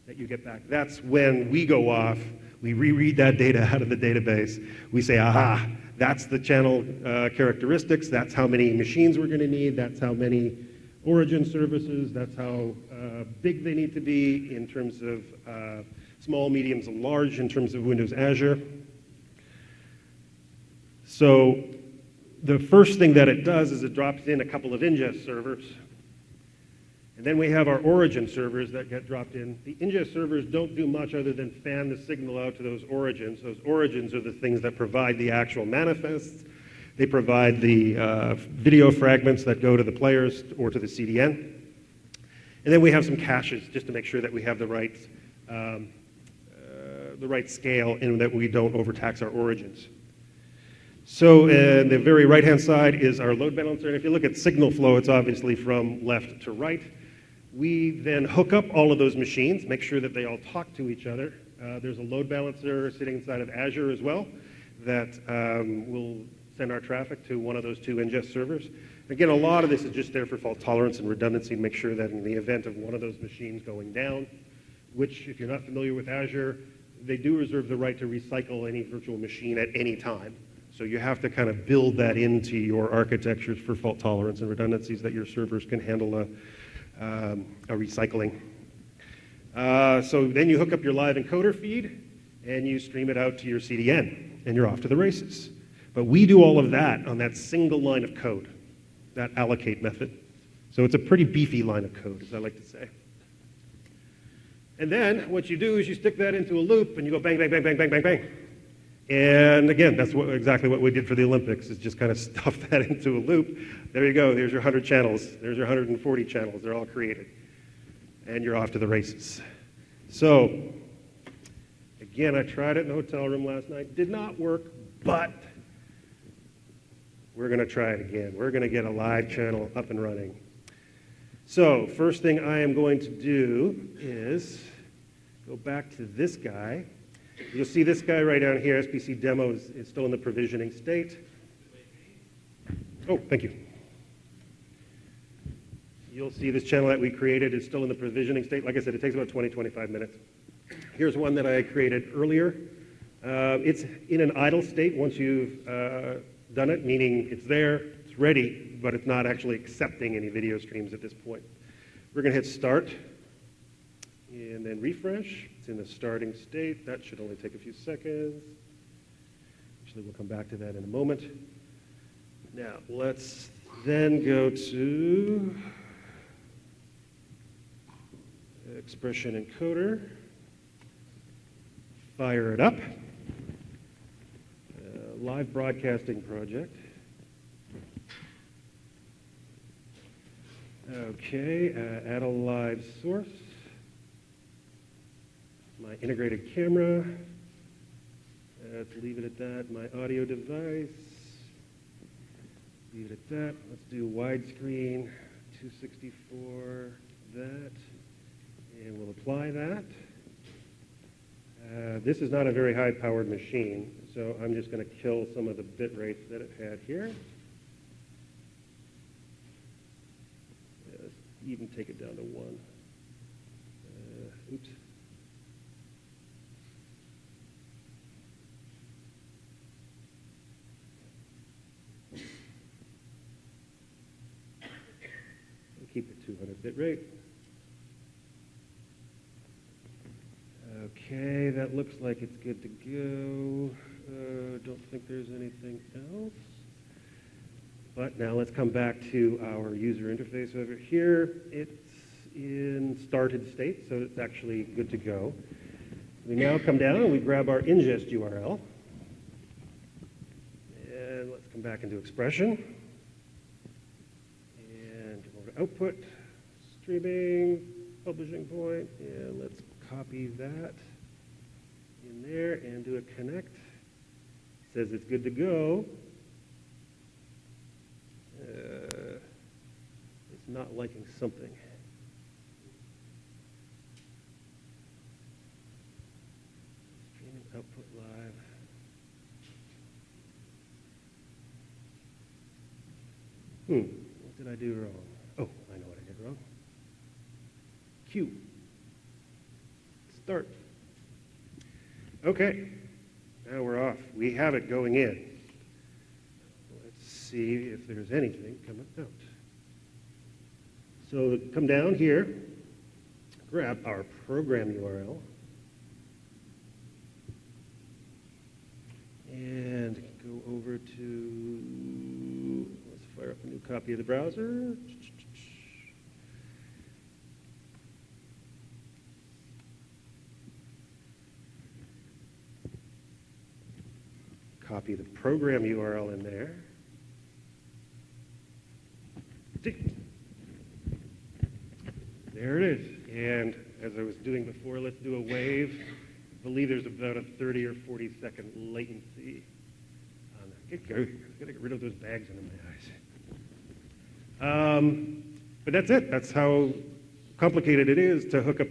that you get back. That's when we go off, we reread that data out of the database. We say, aha, that's the channel characteristics. That's how many machines we're going to need. That's how many origin services. That's how big they need to be in terms of small, mediums, and large in terms of Windows Azure. So the first thing that it does is it drops in a couple of ingest servers. And then we have our origin servers that get dropped in. The ingest servers don't do much other than fan the signal out to those origins. Those origins are the things that provide the actual manifests They provide the video fragments that go to the players or to the CDN. And then we have some caches just to make sure that we have the right scale and that we don't overtax our origins. So the very right-hand side is our load balancer. And if you look at signal flow, it's obviously from left to right. We then hook up all of those machines, make sure that they all talk to each other. There's a load balancer sitting inside of Azure as well that will send our traffic to one of those two ingest servers. Again, a lot of this is just there for fault tolerance and redundancy to make sure that in the event of one of those machines going down, which, if you're not familiar with Azure, they do reserve the right to recycle any virtual machine at any time. So you have to kind of build that into your architectures for fault tolerance and redundancies that your servers can handle a recycling. So then you hook up your live encoder feed and you stream it out to your CDN and you're off to the races. But we do all of that on that single line of code, that allocate method. So it's a pretty beefy line of code, as I like to say. And then what you do is you stick that into a loop and you go bang, bang, bang, bang, bang, bang, bang. And again, that's exactly what we did for the Olympics, is just kind of stuff that into a loop. There you go. There's your 100 channels. There's your 140 channels. They're all created. And you're off to the races. So, again, I tried it in a hotel room last night. Did not work, but we're going to try it again. We're going to get a live channel up and running. So, first thing I am going to do is go back to this guy. You'll see this guy right down here, SPC demo, is still in the provisioning state. Oh, thank you. You'll see this channel that we created is still in the provisioning state. Like I said, it takes about 20, 25 minutes. Here's one that I created earlier. It's in an idle state once you've done it, meaning it's there, it's ready, but it's not actually accepting any video streams at this point. We're going to hit start and then refresh. It's in the starting state. That should only take a few seconds. Actually, we'll come back to that in a moment. Now, let's then go to expression encoder. Fire it up. Live broadcasting project. Okay, add a live source. My integrated camera. Let's leave it at that. My audio device. Leave it at that. Let's do widescreen, 264, that. And we'll apply that. This is not a very high-powered machine, so I'm just going to kill some of the bit rates that it had here. Let's even take it down to 1. Oops. We'll keep it 200 bit rate. Okay, that looks like it's good to go. Don't think there's anything else. But now let's come back to our user interface over here. It's in started state, so it's actually good to go. We now come down and we grab our ingest URL. And let's come back into expression. And go to output, streaming, publishing point, and let's copy that in there and do a connect. It says it's good to go. It's not liking something. Streaming output live. What did I do wrong? Oh, I know what I did wrong. Q. Start. Okay, now we're off. We have it going in. Let's see if there's anything coming out. So come down here, grab our program URL, and go over to, let's fire up a new copy of the browser. Copy the program URL in there. There it is. And as I was doing before, let's do a wave. I believe there's about a 30 or 40-second latency on that. I've got to get rid of those bags under my eyes. But that's it. That's how complicated it is to hook up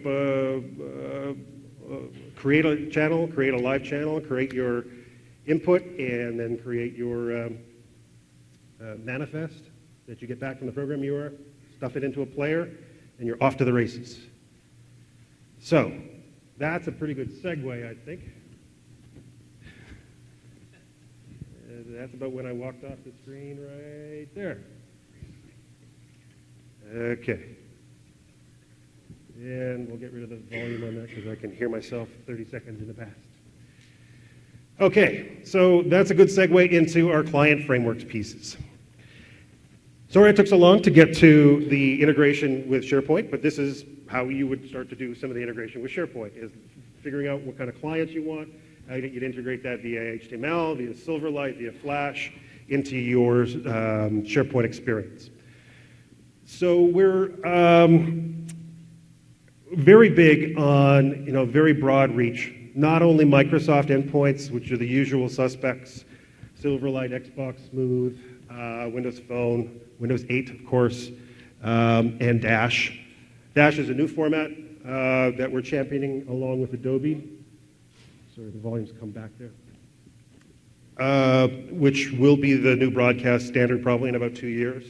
create a channel, create a live channel, create your input, and then create your manifest that you get back from the program viewer, stuff it into a player, and you're off to the races. So that's a pretty good segue, I think. That's about when I walked off the screen right there. Okay. And we'll get rid of the volume on that because I can hear myself 30 seconds in the past. Okay, so that's a good segue into our client frameworks pieces. Sorry it took so long to get to the integration with SharePoint, but this is how you would start to do some of the integration with SharePoint, is figuring out what kind of clients you want, how you'd integrate that via HTML, via Silverlight, via Flash, into your SharePoint experience. So we're very big on very broad reach. Not only Microsoft endpoints, which are the usual suspects, Silverlight, Xbox, Smooth, Windows Phone, Windows 8, of course, and Dash. Dash is a new format that we're championing along with Adobe. Sorry, the volume's come back there. Which will be the new broadcast standard probably in about 2 years.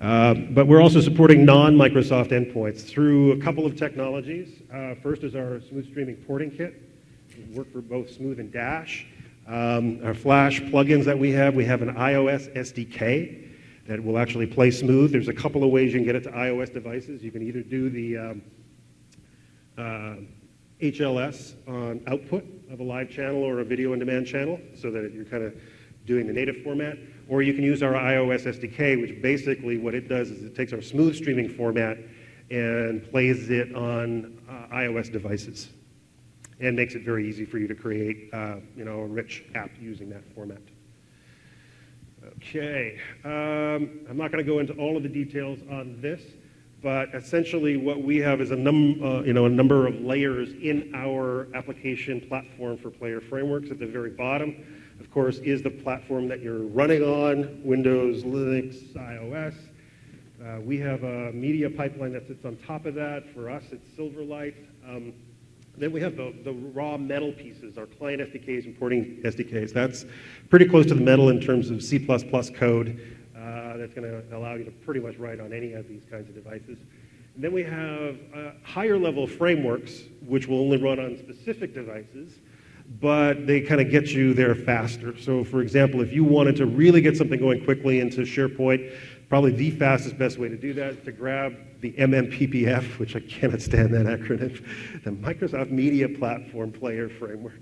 But we're also supporting non-Microsoft endpoints through a couple of technologies. First is our Smooth Streaming Porting Kit. We work for both Smooth and Dash. Our Flash plugins that we have an iOS SDK that will actually play Smooth. There's a couple of ways you can get it to iOS devices. You can either do the HLS on output of a live channel or a video on demand channel so that you're kind of doing the native format, or you can use our iOS SDK, which basically what it does is it takes our smooth streaming format and plays it on iOS devices and makes it very easy for you to create a rich app using that format. Okay, I'm not going to go into all of the details on this, but essentially what we have is a number of layers in our application platform for player frameworks. At the very bottom, of course, is the platform that you're running on, Windows, Linux, iOS. We have a media pipeline that sits on top of that. For us, it's Silverlight. Then we have the raw metal pieces, our client SDKs and porting SDKs. That's pretty close to the metal in terms of C++ code. That's going to allow you to pretty much write on any of these kinds of devices. And then we have higher level frameworks, which will only run on specific devices, but they kind of get you there faster. So for example, if you wanted to really get something going quickly into SharePoint, probably the fastest, best way to do that is to grab the MMPPF, which I cannot stand that acronym, the Microsoft Media Platform Player Framework.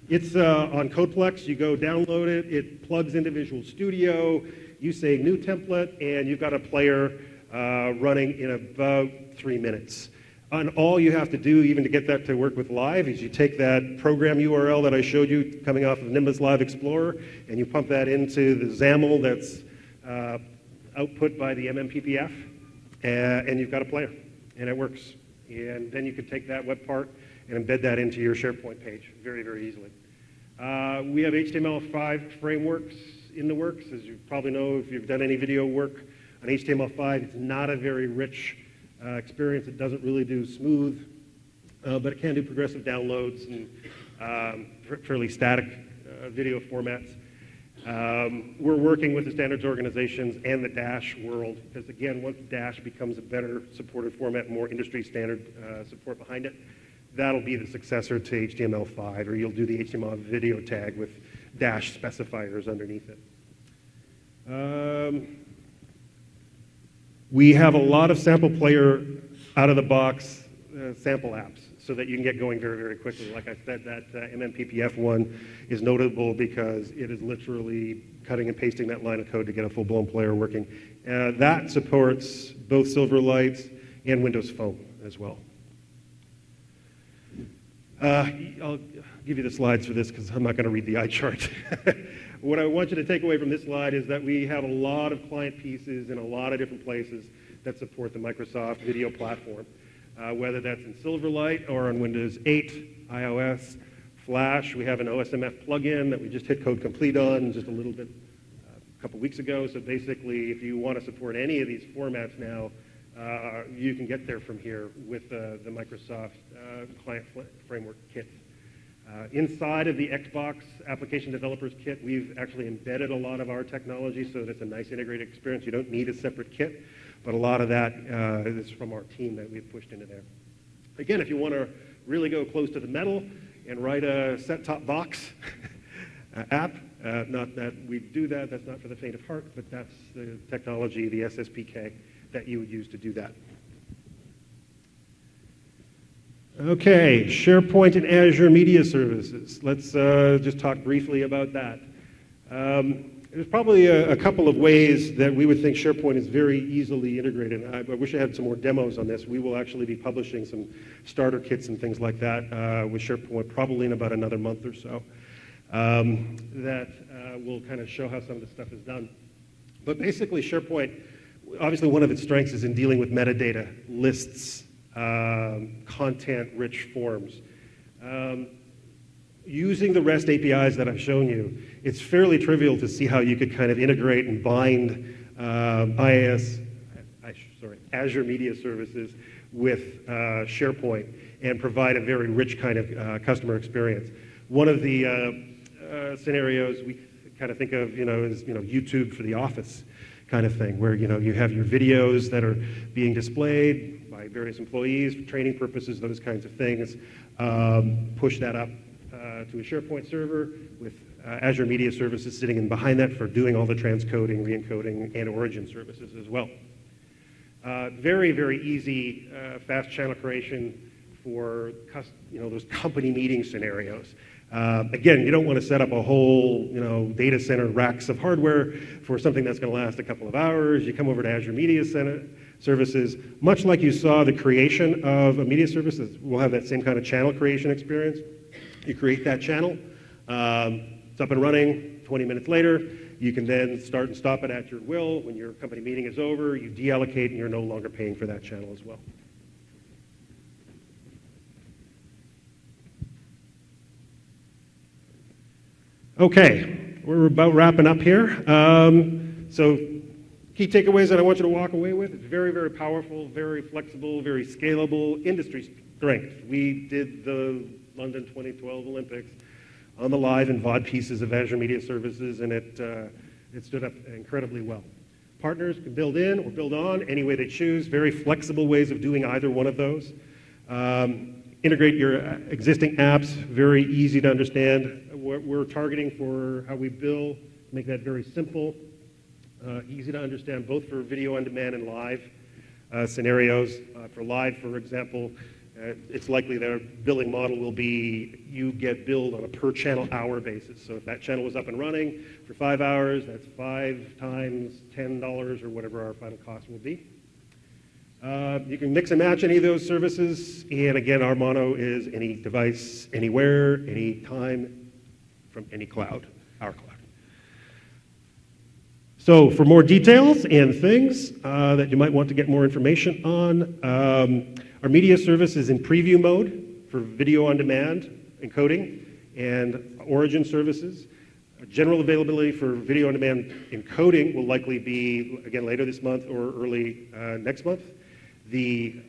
It's on Codeplex. You go download it. It plugs into Visual Studio. You say new template, and you've got a player running in about 3 minutes. And all you have to do, even to get that to work with Live, is you take that program URL that I showed you coming off of Nimbus Live Explorer, and you pump that into the XAML that's output by the MMPPF, and you've got a player, and it works. And then you could take that web part and embed that into your SharePoint page very, very easily. We have HTML5 frameworks in the works. As you probably know, if you've done any video work on HTML5, it's not a very rich experience. It doesn't really do smooth, but it can do progressive downloads and fairly static video formats. We're working with the standards organizations and the Dash world, because again, once Dash becomes a better supported format, more industry standard support behind it, that'll be the successor to HTML5, or you'll do the HTML video tag with Dash specifiers underneath it. We have a lot of sample player out-of-the-box sample apps so that you can get going very, very quickly. Like I said, that MMPPF one is notable because it is literally cutting and pasting that line of code to get a full-blown player working. That supports both Silverlight and Windows Phone as well. I'll give you the slides for this because I'm not going to read the eye chart. What I want you to take away from this slide is that we have a lot of client pieces in a lot of different places that support the Microsoft video platform, whether that's in Silverlight or on Windows 8, iOS, Flash. We have an OSMF plugin that we just hit code complete on just a couple weeks ago. So basically, if you want to support any of these formats now, you can get there from here with the Microsoft Client Framework Kit. Inside of the Xbox Application Developers Kit, we've actually embedded a lot of our technology so that it's a nice integrated experience. You don't need a separate kit, but a lot of that is from our team that we've pushed into there. Again, if you want to really go close to the metal and write a set-top box app, not that we do that, that's not for the faint of heart, but that's the technology, the SSPK, that you would use to do that. Okay, SharePoint and Azure Media Services. Let's just talk briefly about that. There's probably a couple of ways that we would think SharePoint is very easily integrated. I wish I had some more demos on this. We will actually be publishing some starter kits and things like that with SharePoint probably in about another month or so that will kind of show how some of this stuff is done. But basically SharePoint, obviously one of its strengths is in dealing with metadata, lists, content-rich forms. Using the REST APIs that I've shown you, it's fairly trivial to see how you could kind of integrate and bind Azure Media Services with SharePoint and provide a very rich kind of customer experience. One of the scenarios we kind of think of, is YouTube for the office kind of thing, where you have your videos that are being displayed by various employees for training purposes, those kinds of things. Push that up to a SharePoint server with Azure Media Services sitting in behind that for doing all the transcoding, re-encoding, and origin services as well. Very, very easy, fast channel creation for those company meeting scenarios. Again, you don't want to set up a whole data center racks of hardware for something that's going to last a couple of hours. You come over to Azure Media Services, much like you saw the creation of a media service. We'll have that same kind of channel creation experience. You create that channel, it's up and running. 20 minutes later, you can then start and stop it at your will. When your company meeting is over, you deallocate and you're no longer paying for that channel as well. Okay, we're about wrapping up here. So key takeaways that I want you to walk away with. It's very, very powerful, very flexible, very scalable, industry strength. We did the London 2012 Olympics on the live and VOD pieces of Azure Media Services, and it stood up incredibly well. Partners can build in or build on any way they choose. Very flexible ways of doing either one of those. Integrate your existing apps, very easy to understand. We're targeting for how we bill, make that very simple, easy to understand, both for video on demand and live scenarios. For live, for example, it's likely their billing model will be you get billed on a per channel hour basis. So if that channel was up and running for 5 hours, that's 5 times $10 or whatever our final cost will be. You can mix and match any of those services. And again, our motto is any device, anywhere, anytime, from any cloud, our cloud. So for more details and things that you might want to get more information on, our media service is in preview mode for video on demand, encoding, and origin services. General availability for video on demand encoding will likely be, again, later this month or early next month. The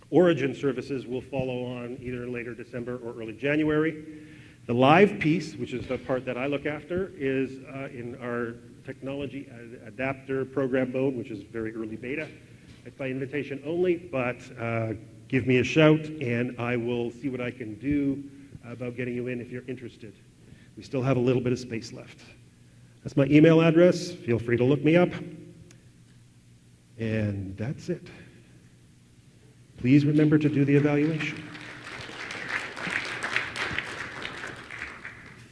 origin services will follow on either later December or early January. The live piece, which is the part that I look after, is in our technology adapter program mode, which is very early beta. It's by invitation only, but give me a shout and I will see what I can do about getting you in if you're interested. We still have a little bit of space left. That's my email address. Feel free to look me up. And that's it. Please remember to do the evaluation.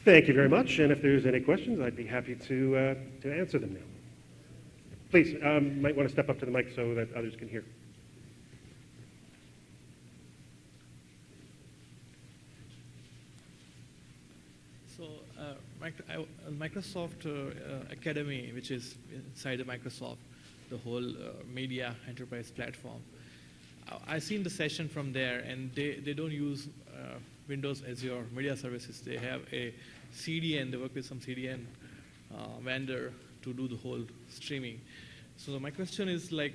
Thank you very much, and if there's any questions, I'd be happy to answer them now. Please, might want to step up to the mic so that others can hear. So Microsoft Academy, which is inside of Microsoft, the whole media enterprise platform, I've seen the session from there, and they don't use Windows Azure Media Services. They have a CDN. They work with some CDN vendor to do the whole streaming. So my question is, like,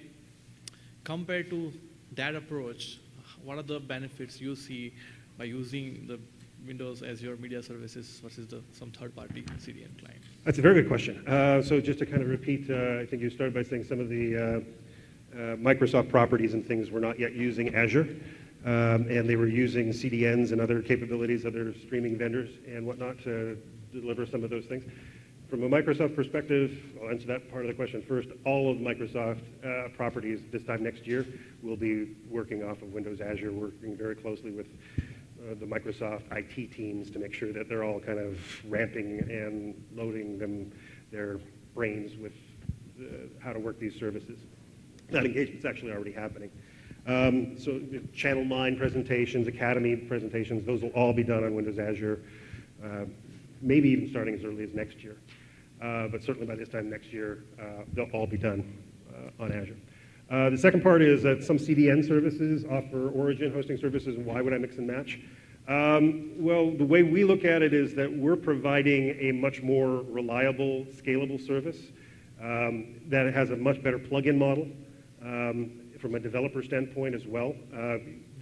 compared to that approach, what are the benefits you see by using the Windows Azure Media Services versus some third-party CDN client? That's a very good question. So just to kind of repeat, I think you started by saying some of the Microsoft properties and things were not yet using Azure, and they were using CDNs and other capabilities, other streaming vendors and whatnot to deliver some of those things. From a Microsoft perspective, I'll answer that part of the question first. All of Microsoft properties this time next year will be working off of Windows Azure, working very closely with the Microsoft IT teams to make sure that they're all kind of ramping and loading their brains with how to work these services. That engagement's actually already happening. So the Channel 9 presentations, Academy presentations, those will all be done on Windows Azure, maybe even starting as early as next year. But certainly by this time next year, they'll all be done on Azure. The second part is that some CDN services offer origin hosting services, and why would I mix and match? Well, the way we look at it is that we're providing a much more reliable, scalable service that has a much better plug-in model from a developer standpoint as well.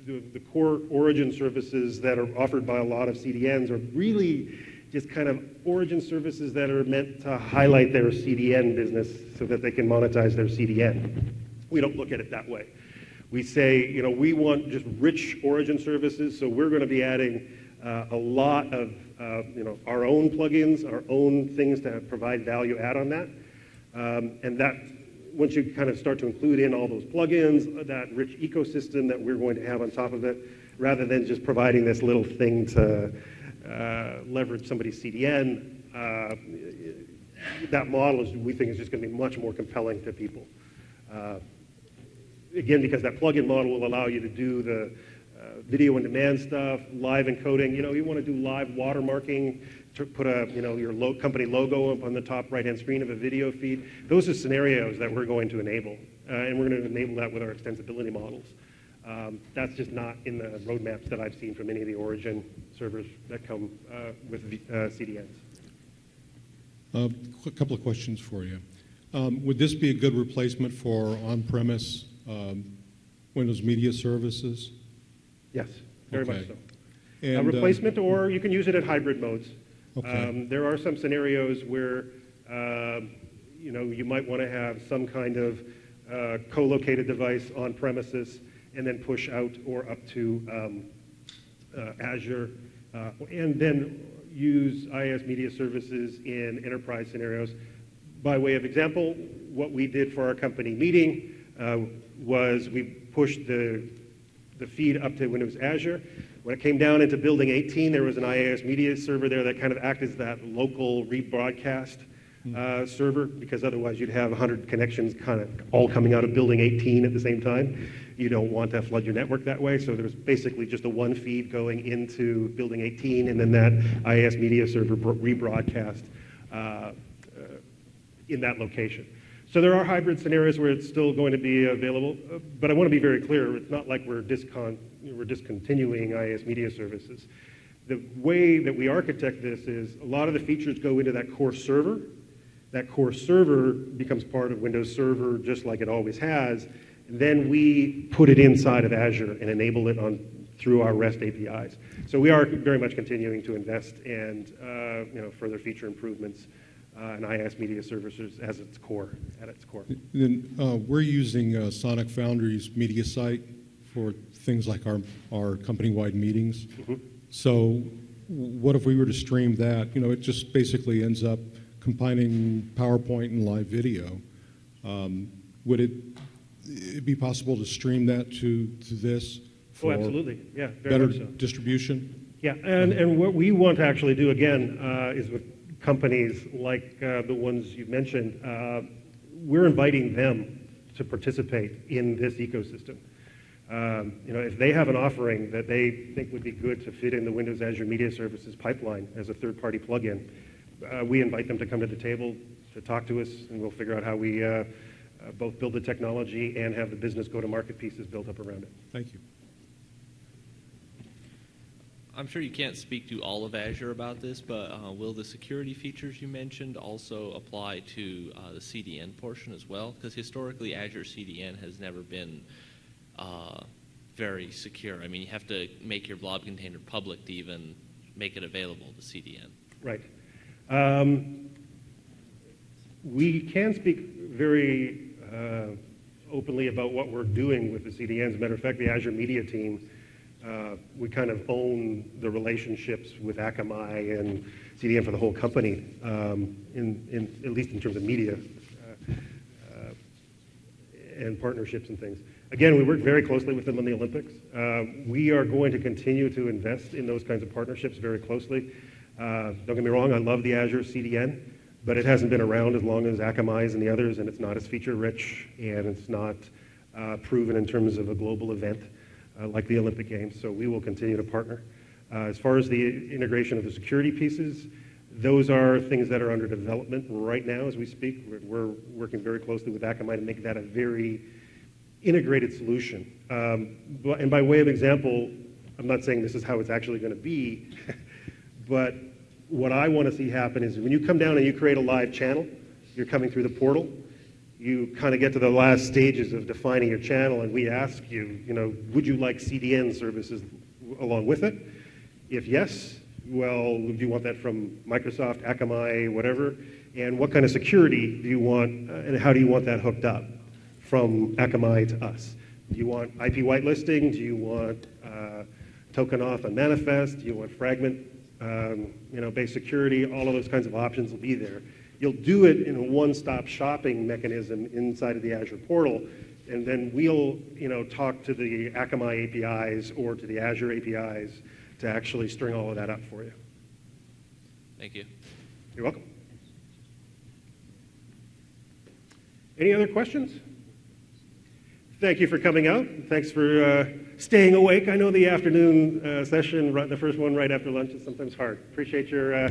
The core origin services that are offered by a lot of CDNs are really just kind of origin services that are meant to highlight their CDN business so that they can monetize their CDN. We don't look at it that way. We say, you know, we want just rich origin services, so we're going to be adding a lot of, you know, our own plugins, our own things to provide value add on that. And that, once you kind of start to include in all those plugins, that rich ecosystem that we're going to have on top of it, rather than just providing this little thing to leverage somebody's CDN, that model is, we think, is just going to be much more compelling to people. Again, because that plugin model will allow you to do the video on demand stuff, live encoding. You know, you want to do live watermarking, to put a, you know, your company logo up on the top right-hand screen of a video feed. Those are scenarios that we're going to enable, and we're going to enable that with our extensibility models. That's just not in the roadmaps that I've seen from any of the origin servers that come with CDNs. A couple of questions for you. Would this be a good replacement for on-premise Windows Media Services? Yes, very much so. And, a replacement, or you can use it in hybrid modes. Okay. There are some scenarios where you know, you might want to have some kind of co-located device on premises and then push out or up to Azure, and then use IaaS Media Services in enterprise scenarios. By way of example, what we did for our company meeting was we pushed the feed up to Windows Azure. When it came down into Building 18, there was an IaaS Media server there that kind of acted as that local rebroadcast server, because otherwise you'd have 100 connections kind of all coming out of Building 18 at the same time. You don't want to flood your network that way, so there's basically just a one feed going into Building 18, and then that IaaS Media server rebroadcast in that location. So there are hybrid scenarios where it's still going to be available, but I want to be very clear, it's not like we're discontinuing IaaS Media Services. The way that we architect this is a lot of the features go into that core server. That core server becomes part of Windows Server just like it always has. And then we put it inside of Azure and enable it through our REST APIs. So we are very much continuing to invest and you know, further feature improvements and IaaS Media Services at its core. Then we're using Sonic Foundry's media site for things like our company-wide meetings. Mm-hmm. So what if we were to stream that? You know, it just basically ends up combining PowerPoint and live video. Would it be possible to stream that to this for absolutely. Yeah, better much so. Distribution? Yeah, and what we want to actually do, again, is with companies like the ones you've mentioned, we're inviting them to participate in this ecosystem. If they have an offering that they think would be good to fit in the Windows Azure Media Services pipeline as a third-party plugin, we invite them to come to the table to talk to us, and we'll figure out how we both build the technology and have the business go-to-market pieces built up around it. Thank you. I'm sure you can't speak to all of Azure about this, but will the security features you mentioned also apply to the CDN portion as well? Because historically, Azure CDN has never been very secure. I mean, you have to make your blob container public to even make it available to CDN. Right. We can speak very openly about what we're doing with the CDN. As a matter of fact, the Azure Media team, we kind of own the relationships with Akamai and CDN for the whole company, at least in terms of media and partnerships and things. Again, we work very closely with them on the Olympics. We are going to continue to invest in those kinds of partnerships very closely. Don't get me wrong, I love the Azure CDN, but it hasn't been around as long as Akamai's and the others, and it's not as feature-rich, and it's not proven in terms of a global event like the Olympic Games, so we will continue to partner. As far as the integration of the security pieces, those are things that are under development right now as we speak. We're working very closely with Akamai to make that a very integrated solution. And by way of example, I'm not saying this is how it's actually going to be, but what I want to see happen is when you come down and you create a live channel, you're coming through the portal, you kind of get to the last stages of defining your channel, and we ask you, would you like CDN services along with it? If yes, well, do you want that from Microsoft, Akamai, whatever? And what kind of security do you want, and how do you want that hooked up from Akamai to us? Do you want IP whitelisting? Do you want token off and manifest? Do you want fragment, based security? All of those kinds of options will be there. You'll do it in a one-stop shopping mechanism inside of the Azure portal, and then we'll, talk to the Akamai APIs or to the Azure APIs to actually string all of that up for you. Thank you. You're welcome. Any other questions? Thank you for coming out. Thanks for staying awake. I know the afternoon session, the first one right after lunch, is sometimes hard. Appreciate your